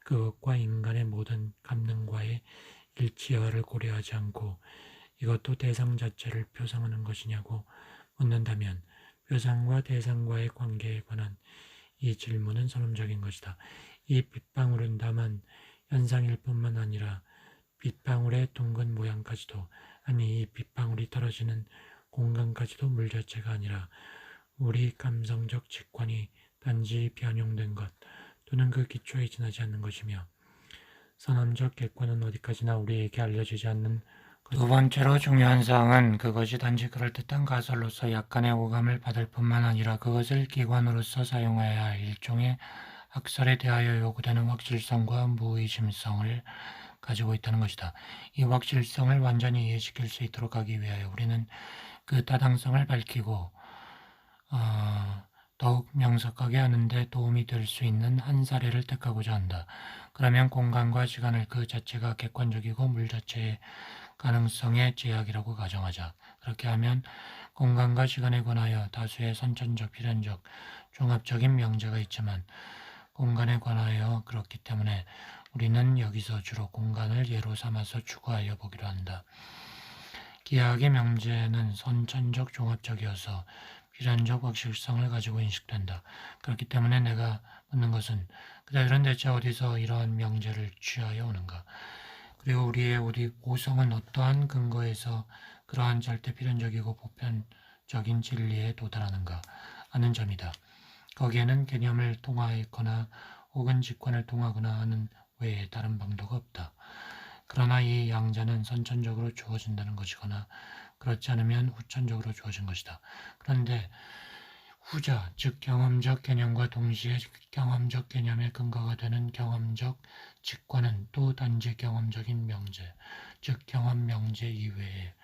그것과 인간의 모든 감능과의 일치여를 고려하지 않고 이것도 대상 자체를 표상하는 것이냐고 묻는다면 표상과 대상과의 관계에 관한 이 질문은 선언적인 것이다. 이 빗방울은 다만 현상일 뿐만 아니라 빗방울의 둥근 모양까지도, 아니 이 빗방울이 떨어지는 공간까지도 물 자체가 아니라 우리 감성적 직관이 단지 변형된 것 또는 그 기초에 지나지 않는 것이며, 선언적 객관은 어디까지나 우리에게 알려지지 않는 것. 두 번째로 중요한 사항은 그것이 단지 그럴듯한 가설로서 약간의 오감을 받을 뿐만 아니라 그것을 기관으로서 사용해야 할 일종의 학설에 대하여 요구되는 확실성과 무의심성을 가지고 있다는 것이다. 이 확실성을 완전히 이해시킬 수 있도록 하기 위하여 우리는 그 타당성을 밝히고 더욱 명석하게 하는 데 도움이 될 수 있는 한 사례를 택하고자 한다. 그러면 공간과 시간을 그 자체가 객관적이고 물 자체의 가능성의 제약이라고 가정하자. 그렇게 하면 공간과 시간에 관하여 다수의 선천적, 필연적, 종합적인 명제가 있지만 공간에 관하여 그렇기 때문에 우리는 여기서 주로 공간을 예로 삼아서 추구하여 보기로 한다. 기하학의 명제는 선천적, 종합적이어서 필연적 확실성을 가지고 인식된다. 그렇기 때문에 내가 묻는 것은 그들은 대체 어디서 이러한 명제를 취하여 오는가? 그리고 우리의 오성은 어떠한 근거에서 그러한 절대 필연적이고 보편적인 진리에 도달하는가 하는 점이다. 거기에는 개념을 통하거나 혹은 직관을 통하거나 하는 외에 다른 방도가 없다. 그러나 이 양자는 선천적으로 주어진다는 것이거나 그렇지 않으면 후천적으로 주어진 것이다. 그런데 후자, 즉 경험적 개념과 동시에 경험적 개념의 근거가 되는 경험적 직관은 또 단지 경험적인 명제, 즉 경험 명제 이외에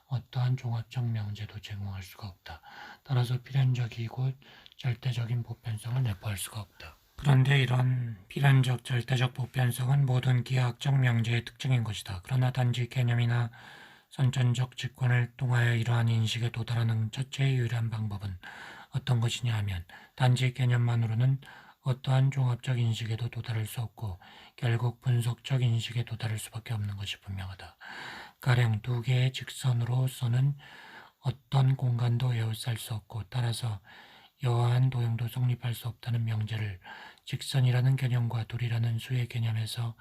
어떠한 종합적 명제도 제공할 수가 없다. 따라서 필연적이고 절대적인 보편성을 내포할 수가 없다. 그런데 이런 필연적 절대적 보편성은 모든 기하학적 명제의 특징인 것이다. 그러나 단지 개념이나 선천적 직관을 통하여 이러한 인식에 도달하는 첫째의 유일한 방법은 어떤 것이냐 하면 단지 개념만으로는 어떠한 종합적 인식에도 도달할 수 없고 결국 분석적 인식에 도달할 수밖에 없는 것이 분명하다. 가령 두 개의 직선으로서는 어떤 공간도 에워쌀 수 없고 따라서 여하한 도형도 성립할 수 없다는 명제를 직선이라는 개념과 둘이라는 수의 개념에서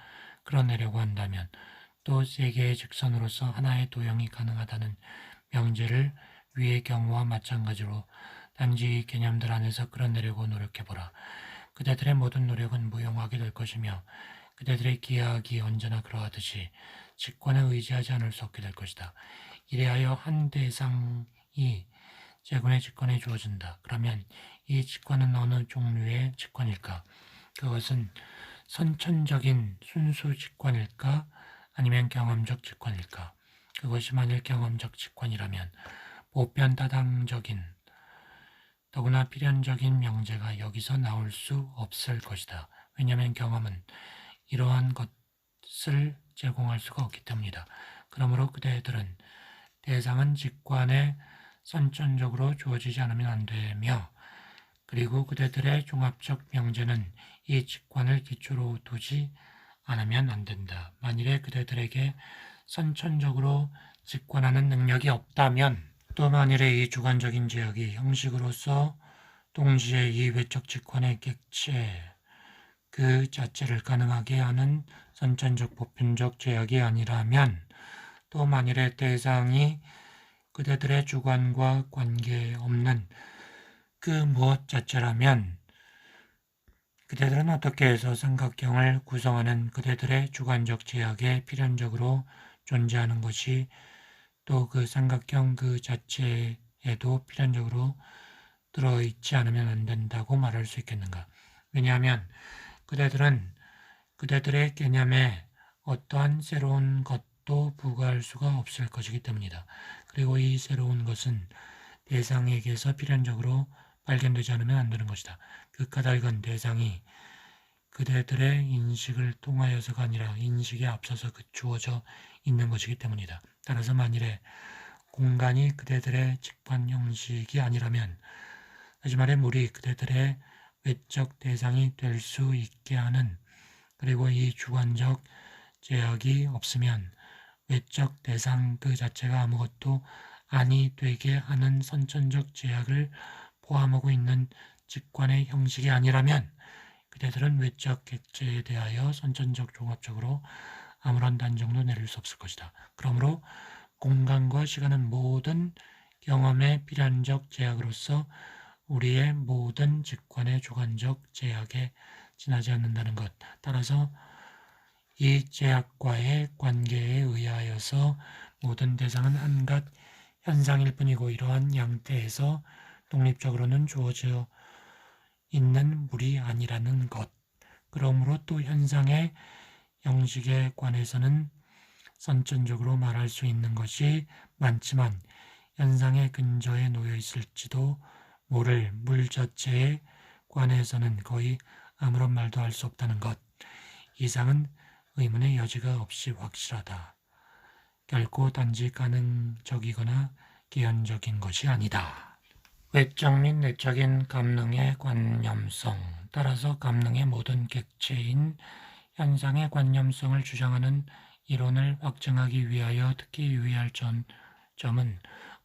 끌어내려고 한다면 또 세 개의 직선으로서 하나의 도형이 가능하다는 명제를 위의 경우와 마찬가지로 단지 개념들 안에서 끌어내려고 노력해보라. 그대들의 모든 노력은 무용하게 될 것이며 그대들의 기하학이 언제나 그러하듯이 직관에 의지하지 않을 수 없게 될 것이다. 이래하여 한 대상이 제군의 직관에 주어진다. 그러면 이 직관은 어느 종류의 직관일까? 그것은 선천적인 순수 직관일까? 아니면 경험적 직관일까? 그것이 만일 경험적 직관이라면 보편다당적인 더구나 필연적인 명제가 여기서 나올 수 없을 것이다. 왜냐하면 경험은 이러한 것을 제공할 수가 없기 때문이다. 그러므로 그대들은 대상은 직관에 선천적으로 주어지지 않으면 안 되며 그리고 그대들의 종합적 명제는 이 직관을 기초로 두지 않으면 안 된다. 만일에 그대들에게 선천적으로 직관하는 능력이 없다면 또 만일에 이 주관적인 제약이 형식으로서 동시에 이 외적 직관의 객체 그 자체를 가능하게 하는 선천적 보편적 제약이 아니라면 또 만일에 대상이 그대들의 주관과 관계없는 그 무엇 자체라면 그대들은 어떻게 해서 삼각형을 구성하는 그대들의 주관적 제약에 필연적으로 존재하는 것이 또 그 삼각형 그 자체에도 필연적으로 들어있지 않으면 안 된다고 말할 수 있겠는가? 왜냐하면 그대들은 그대들의 개념에 어떠한 새로운 것도 부과할 수가 없을 것이기 때문이다. 그리고 이 새로운 것은 대상에게서 필연적으로 발견되지 않으면 안 되는 것이다. 그 까닭은 대상이 그대들의 인식을 통하여서가 아니라 인식에 앞서서 주어져 있는 것이기 때문이다. 따라서 만일에 공간이 그대들의 직관 형식이 아니라면, 다시 말해 물이 그대들의 외적 대상이 될 수 있게 하는, 그리고 이 주관적 제약이 없으면 외적 대상 그 자체가 아무것도 아니 되게 하는 선천적 제약을 포함하고 있는 직관의 형식이 아니라면 그대들은 외적 객체에 대하여 선천적 종합적으로 아무런 단정도 내릴 수 없을 것이다. 그러므로 공간과 시간은 모든 경험의 필연적 제약으로서 우리의 모든 직관의 주관적 제약에 지나지 않는다는 것. 따라서 이 제약과의 관계에 의하여서 모든 대상은 한갓 현상일 뿐이고 이러한 양태에서 독립적으로는 주어져 있는 물이 아니라는 것. 그러므로 또 현상의 형식에 관해서는 선천적으로 말할 수 있는 것이 많지만 현상의 근저에 놓여 있을지도 모를 물 자체에 관해서는 거의 아무런 말도 할 수 없다는 것. 이상은 의문의 여지가 없이 확실하다. 결코 단지 가능적이거나 개연적인 것이 아니다. 외적 및 내적인 감능의 관념성. 따라서 감능의 모든 객체인 현상의 관념성을 주장하는 이론을 확증하기 위하여 특히 유의할 점은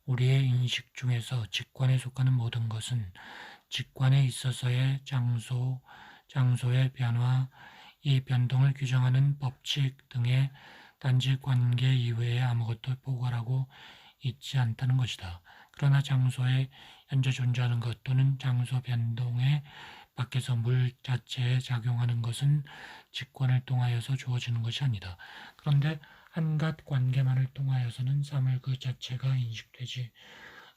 우리의 인식 중에서 직관에 속하는 모든 것은 직관에 있어서의 장소의 변화, 이 변동을 규정하는 법칙 등의 단지 관계 이외에 아무것도 포괄하고 있지 않다는 것이다. 그러나 장소에 현재 존재하는 것 또는 장소 변동에 밖에서 물 자체에 작용하는 것은 직관을 통하여서 주어지는 것이 아니다. 그런데 한갓 관계만을 통하여서는 사물 그 자체가 인식되지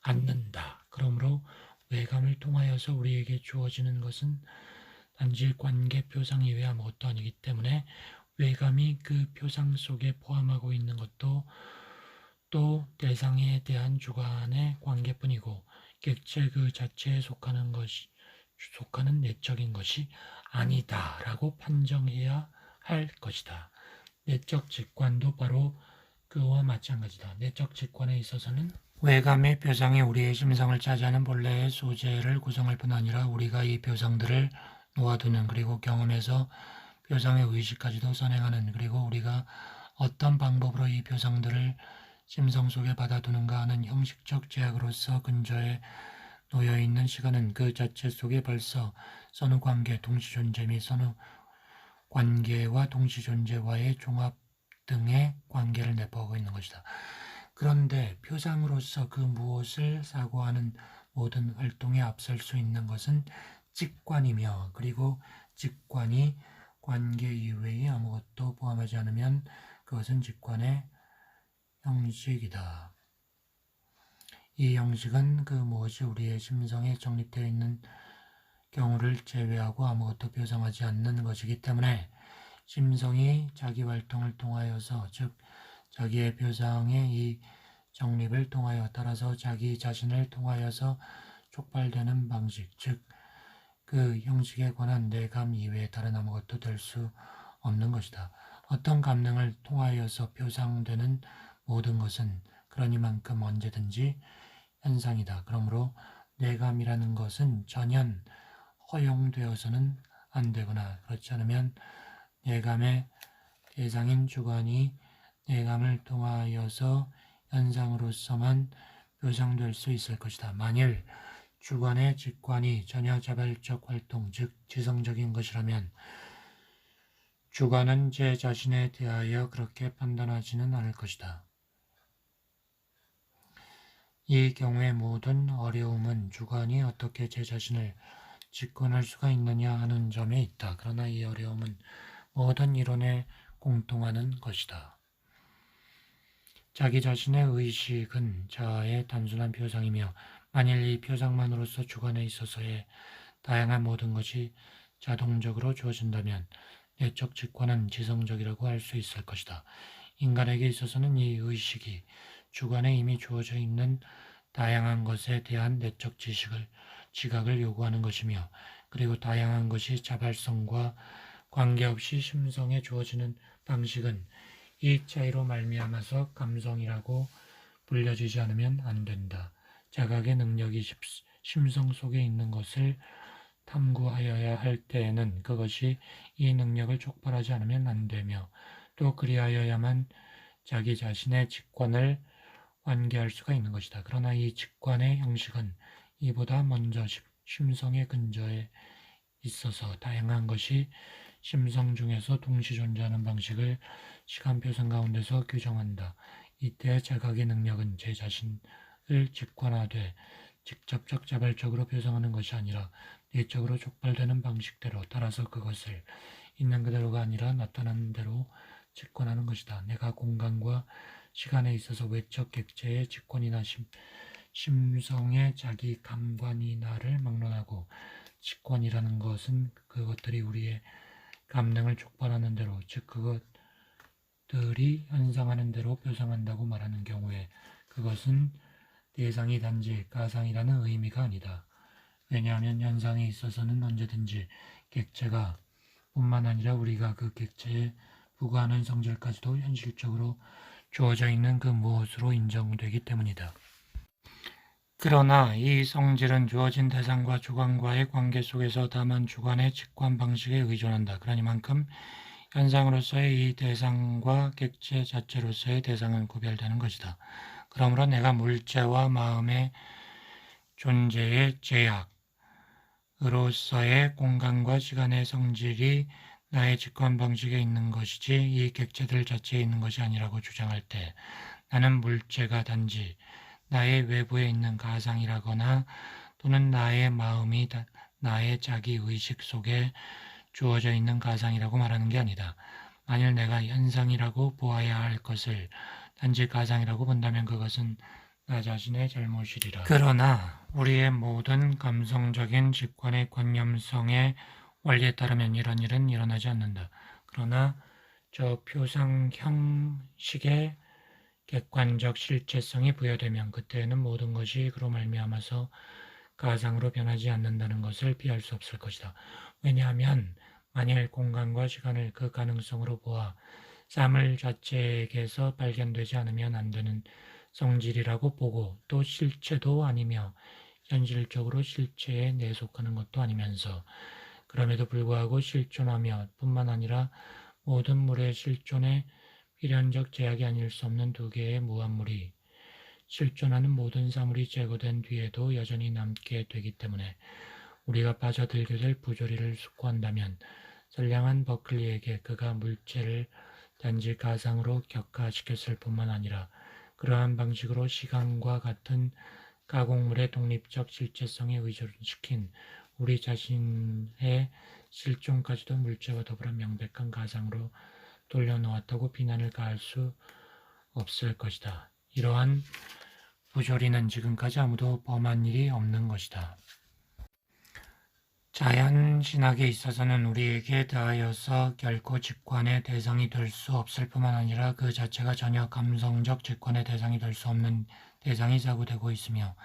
않는다. 그러므로 외감을 통하여서 우리에게 주어지는 것은 단지 관계 표상 이외 아무것도 아니기 때문에 외감이 그 표상 속에 포함하고 있는 것도 또 대상에 대한 주관의 관계뿐이고 객체 그 자체에 속하는 내적인 것이 아니다라고 판정해야 할 것이다. 내적 직관도 바로 그와 마찬가지다. 내적 직관에 있어서는 외감의 표상이 우리의 심성을 차지하는 본래의 소재를 구성할 뿐 아니라 우리가 이 표상들을 놓아두는, 그리고 경험에서 표상의 의식까지도 선행하는, 그리고 우리가 어떤 방법으로 이 표상들을 심성 속에 받아두는가 하는 형식적 제약으로서 근저에 놓여있는 시간은 그 자체 속에 벌써 선후관계, 동시존재 및 선후관계와 동시존재와의 종합 등의 관계를 내포하고 있는 것이다. 그런데 표상으로서 그 무엇을 사고하는 모든 활동에 앞설 수 있는 것은 직관이며, 그리고 직관이 관계 이외의 아무것도 포함하지 않으면 그것은 직관의 형식이다. 이 형식은 그 무엇이 우리의 심성에 정립되어 있는 경우를 제외하고 아무것도 표상하지 않는 것이기 때문에 심성이 자기 활동을 통하여서, 즉 자기의 표상의 이 정립을 통하여, 따라서 자기 자신을 통하여서 촉발되는 방식, 즉 그 형식에 관한 내감 이외에 다른 아무것도 될 수 없는 것이다. 어떤 감능을 통하여서 표상되는 모든 것은 그러니만큼 언제든지 현상이다. 그러므로 내감이라는 것은 전혀 허용되어서는 안 되거나 그렇지 않으면 내감의 대상인 주관이 내감을 통하여서 현상으로서만 표상될 수 있을 것이다. 만일 주관의 직관이 전혀 자발적 활동, 즉 지성적인 것이라면 주관은 제 자신에 대하여 그렇게 판단하지는 않을 것이다. 이 경우의 모든 어려움은 주관이 어떻게 제 자신을 직관할 수가 있느냐 하는 점에 있다. 그러나 이 어려움은 모든 이론에 공통하는 것이다. 자기 자신의 의식은 자아의 단순한 표상이며 만일 이 표상만으로서 주관에 있어서의 다양한 모든 것이 자동적으로 주어진다면 내적 직관은 지성적이라고 할 수 있을 것이다. 인간에게 있어서는 이 의식이 주관에 이미 주어져 있는 다양한 것에 대한 내적 지각을 요구하는 것이며, 그리고 다양한 것이 자발성과 관계없이 심성에 주어지는 방식은 이 차이로 말미암아서 감성이라고 불려지지 않으면 안 된다. 자각의 능력이 심성 속에 있는 것을 탐구하여야 할 때에는 그것이 이 능력을 촉발하지 않으면 안 되며 또 그리하여야만 자기 자신의 직관을 완기할 수가 있는 것이다. 그러나 이 직관의 형식은 이보다 먼저 심성의 근저에 있어서 다양한 것이 심성 중에서 동시 존재하는 방식을 시간표상 가운데서 규정한다. 이때 자각의 능력은 제 자신을 직관하되 직접적 자발적으로 표상하는 것이 아니라 내적으로 촉발되는 방식대로 따라서 그것을 있는 그대로가 아니라 나타나는 대로 직관하는 것이다. 내가 공간과 시간에 있어서 외적 객체의 직관이나 심성의 자기 감관이나를 막론하고 직관이라는 것은 그것들이 우리의 감능을 촉발하는 대로 즉 그것들이 현상하는 대로 표상한다고 말하는 경우에 그것은 대상이 단지 가상이라는 의미가 아니다. 왜냐하면 현상에 있어서는 언제든지 객체가 뿐만 아니라 우리가 그 객체에 부과하는 성질까지도 현실적으로 주어져 있는 그 무엇으로 인정되기 때문이다. 그러나 이 성질은 주어진 대상과 주관과의 관계 속에서 다만 주관의 직관 방식에 의존한다. 그러니만큼 현상으로서의 이 대상과 객체 자체로서의 대상은 구별되는 것이다. 그러므로 내가 물체와 마음의 존재의 제약으로서의 공간과 시간의 성질이 나의 직관 방식에 있는 것이지 이 객체들 자체에 있는 것이 아니라고 주장할 때 나는 물체가 단지 나의 외부에 있는 가상이라거나 또는 나의 마음이 나의 자기 의식 속에 주어져 있는 가상이라고 말하는 게 아니다. 만일 내가 현상이라고 보아야 할 것을 단지 가상이라고 본다면 그것은 나 자신의 잘못이리라. 그러나 우리의 모든 감성적인 직관의 관념성의 원리에 따르면 이런 일은 일어나지 않는다. 그러나 저 표상 형식의 객관적 실체성이 부여되면 그때에는 모든 것이 그로 말미암아서 가상으로 변하지 않는다는 것을 피할 수 없을 것이다. 왜냐하면 만일 공간과 시간을 그 가능성으로 보아 사물 자체에게서 발견되지 않으면 안 되는 성질이라고 보고 또 실체도 아니며 현실적으로 실체에 내속하는 것도 아니면서 그럼에도 불구하고 실존하며 뿐만 아니라 모든 물의 실존에 필연적 제약이 아닐 수 없는 두 개의 무한물이 실존하는 모든 사물이 제거된 뒤에도 여전히 남게 되기 때문에 우리가 빠져들게 될 부조리를 숙고한다면 선량한 버클리에게 그가 물체를 단지 가상으로 격화시켰을 뿐만 아니라 그러한 방식으로 시간과 같은 가공물의 독립적 실체성에 의존시킨 우리 자신의 실존까지도 물체와 더불어 명백한 가상으로 돌려놓았다고 비난을 가할 수 없을 것이다. 이러한 부조리는 지금까지 아무도 범한 일이 없는 것이다. 자연신학에 있어서는 우리에게 대하여서 결코 직관의 대상이 될 수 없을 뿐만 아니라 그 자체가 전혀 감성적 직관의 대상이 될 수 없는 대상이 사고되고 있으며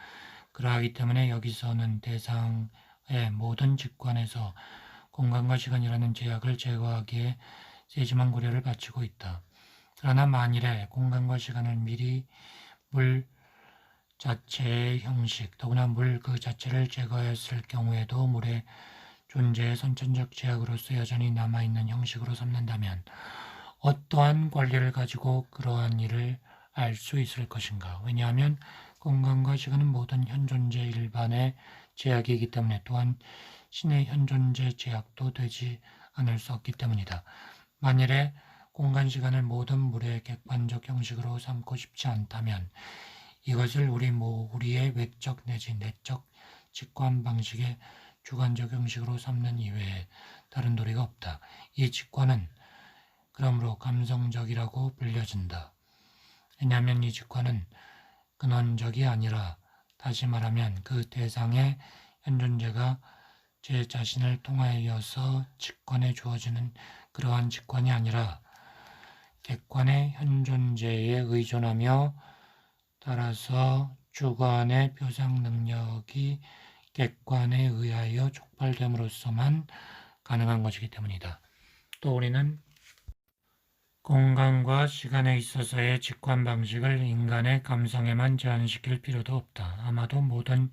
그러하기 때문에 여기서는 대상의 모든 직관에서 공간과 시간이라는 제약을 제거하기에 세심한 고려를 바치고 있다. 그러나 만일에 공간과 시간을 미리 물 자체의 형식, 더구나 물 그 자체를 제거했을 경우에도 물의 존재의 선천적 제약으로서 여전히 남아있는 형식으로 삼는다면 어떠한 권리를 가지고 그러한 일을 알 수 있을 것인가? 왜냐하면 공간과 시간은 모든 현존재 일반의 제약이기 때문에 또한 신의 현존재 제약도 되지 않을 수 없기 때문이다. 만일에 공간, 시간을 모든 물의 객관적 형식으로 삼고 싶지 않다면 이것을 우리의 외적 내지 내적 직관 방식의 주관적 형식으로 삼는 이외에 다른 도리가 없다. 이 직관은 그러므로 감성적이라고 불려진다. 왜냐하면 이 직관은 근원적이 아니라 다시 말하면 그 대상의 현존재가 제 자신을 통하여서 직관에 주어지는 그러한 직관이 아니라 객관의 현존재에 의존하며 따라서 주관의 표상 능력이 객관에 의하여 촉발됨으로써만 가능한 것이기 때문이다. 또 우리는 공간과 시간에 있어서의 직관 방식을 인간의 감성에만 제한시킬 필요도 없다. 아마도 모든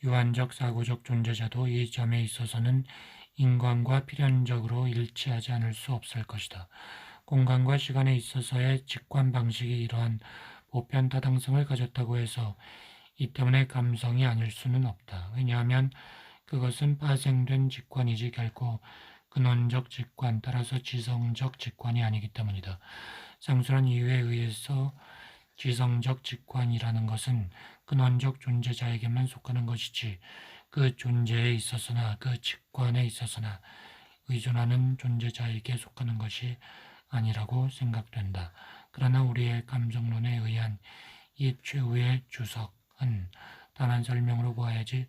유한적 사고적 존재자도 이 점에 있어서는 인간과 필연적으로 일치하지 않을 수 없을 것이다. 공간과 시간에 있어서의 직관 방식이 이러한 보편 타당성을 가졌다고 해서 이 때문에 감성이 아닐 수는 없다. 왜냐하면 그것은 파생된 직관이지 결코 근원적 직관, 따라서 지성적 직관이 아니기 때문이다. 상수란 이유에 의해서 지성적 직관이라는 것은 근원적 존재자에게만 속하는 것이지 그 존재에 있어서나 그 직관에 있어서나 의존하는 존재자에게 속하는 것이 아니라고 생각된다. 그러나 우리의 감정론에 의한 이 최후의 주석은 단한 설명으로 보아야지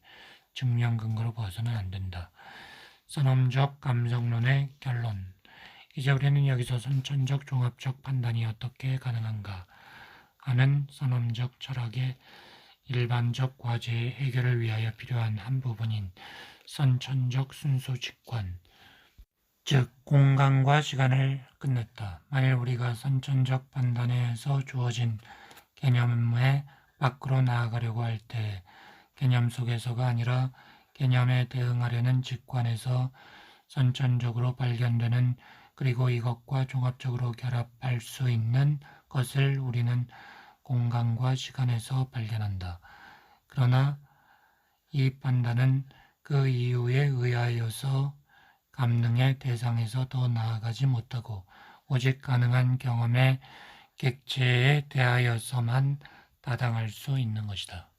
증명 근거로 봐서는 안 된다. 선험적 감정론의 결론. 이제 우리는 여기서 선천적 종합적 판단이 어떻게 가능한가 하는 선험적 철학의 일반적 과제의 해결을 위하여 필요한 한 부분인 선천적 순수 직관, 즉 공간과 시간을 끝냈다. 만일 우리가 선천적 판단에서 주어진 개념의 밖으로 나아가려고 할 때 개념 속에서가 아니라 개념에 대응하려는 직관에서 선천적으로 발견되는 그리고 이것과 종합적으로 결합할 수 있는 것을 우리는 공간과 시간에서 발견한다. 그러나 이 판단은 그 이유에 의하여서 감능의 대상에서 더 나아가지 못하고 오직 가능한 경험의 객체에 대하여서만 타당할 수 있는 것이다.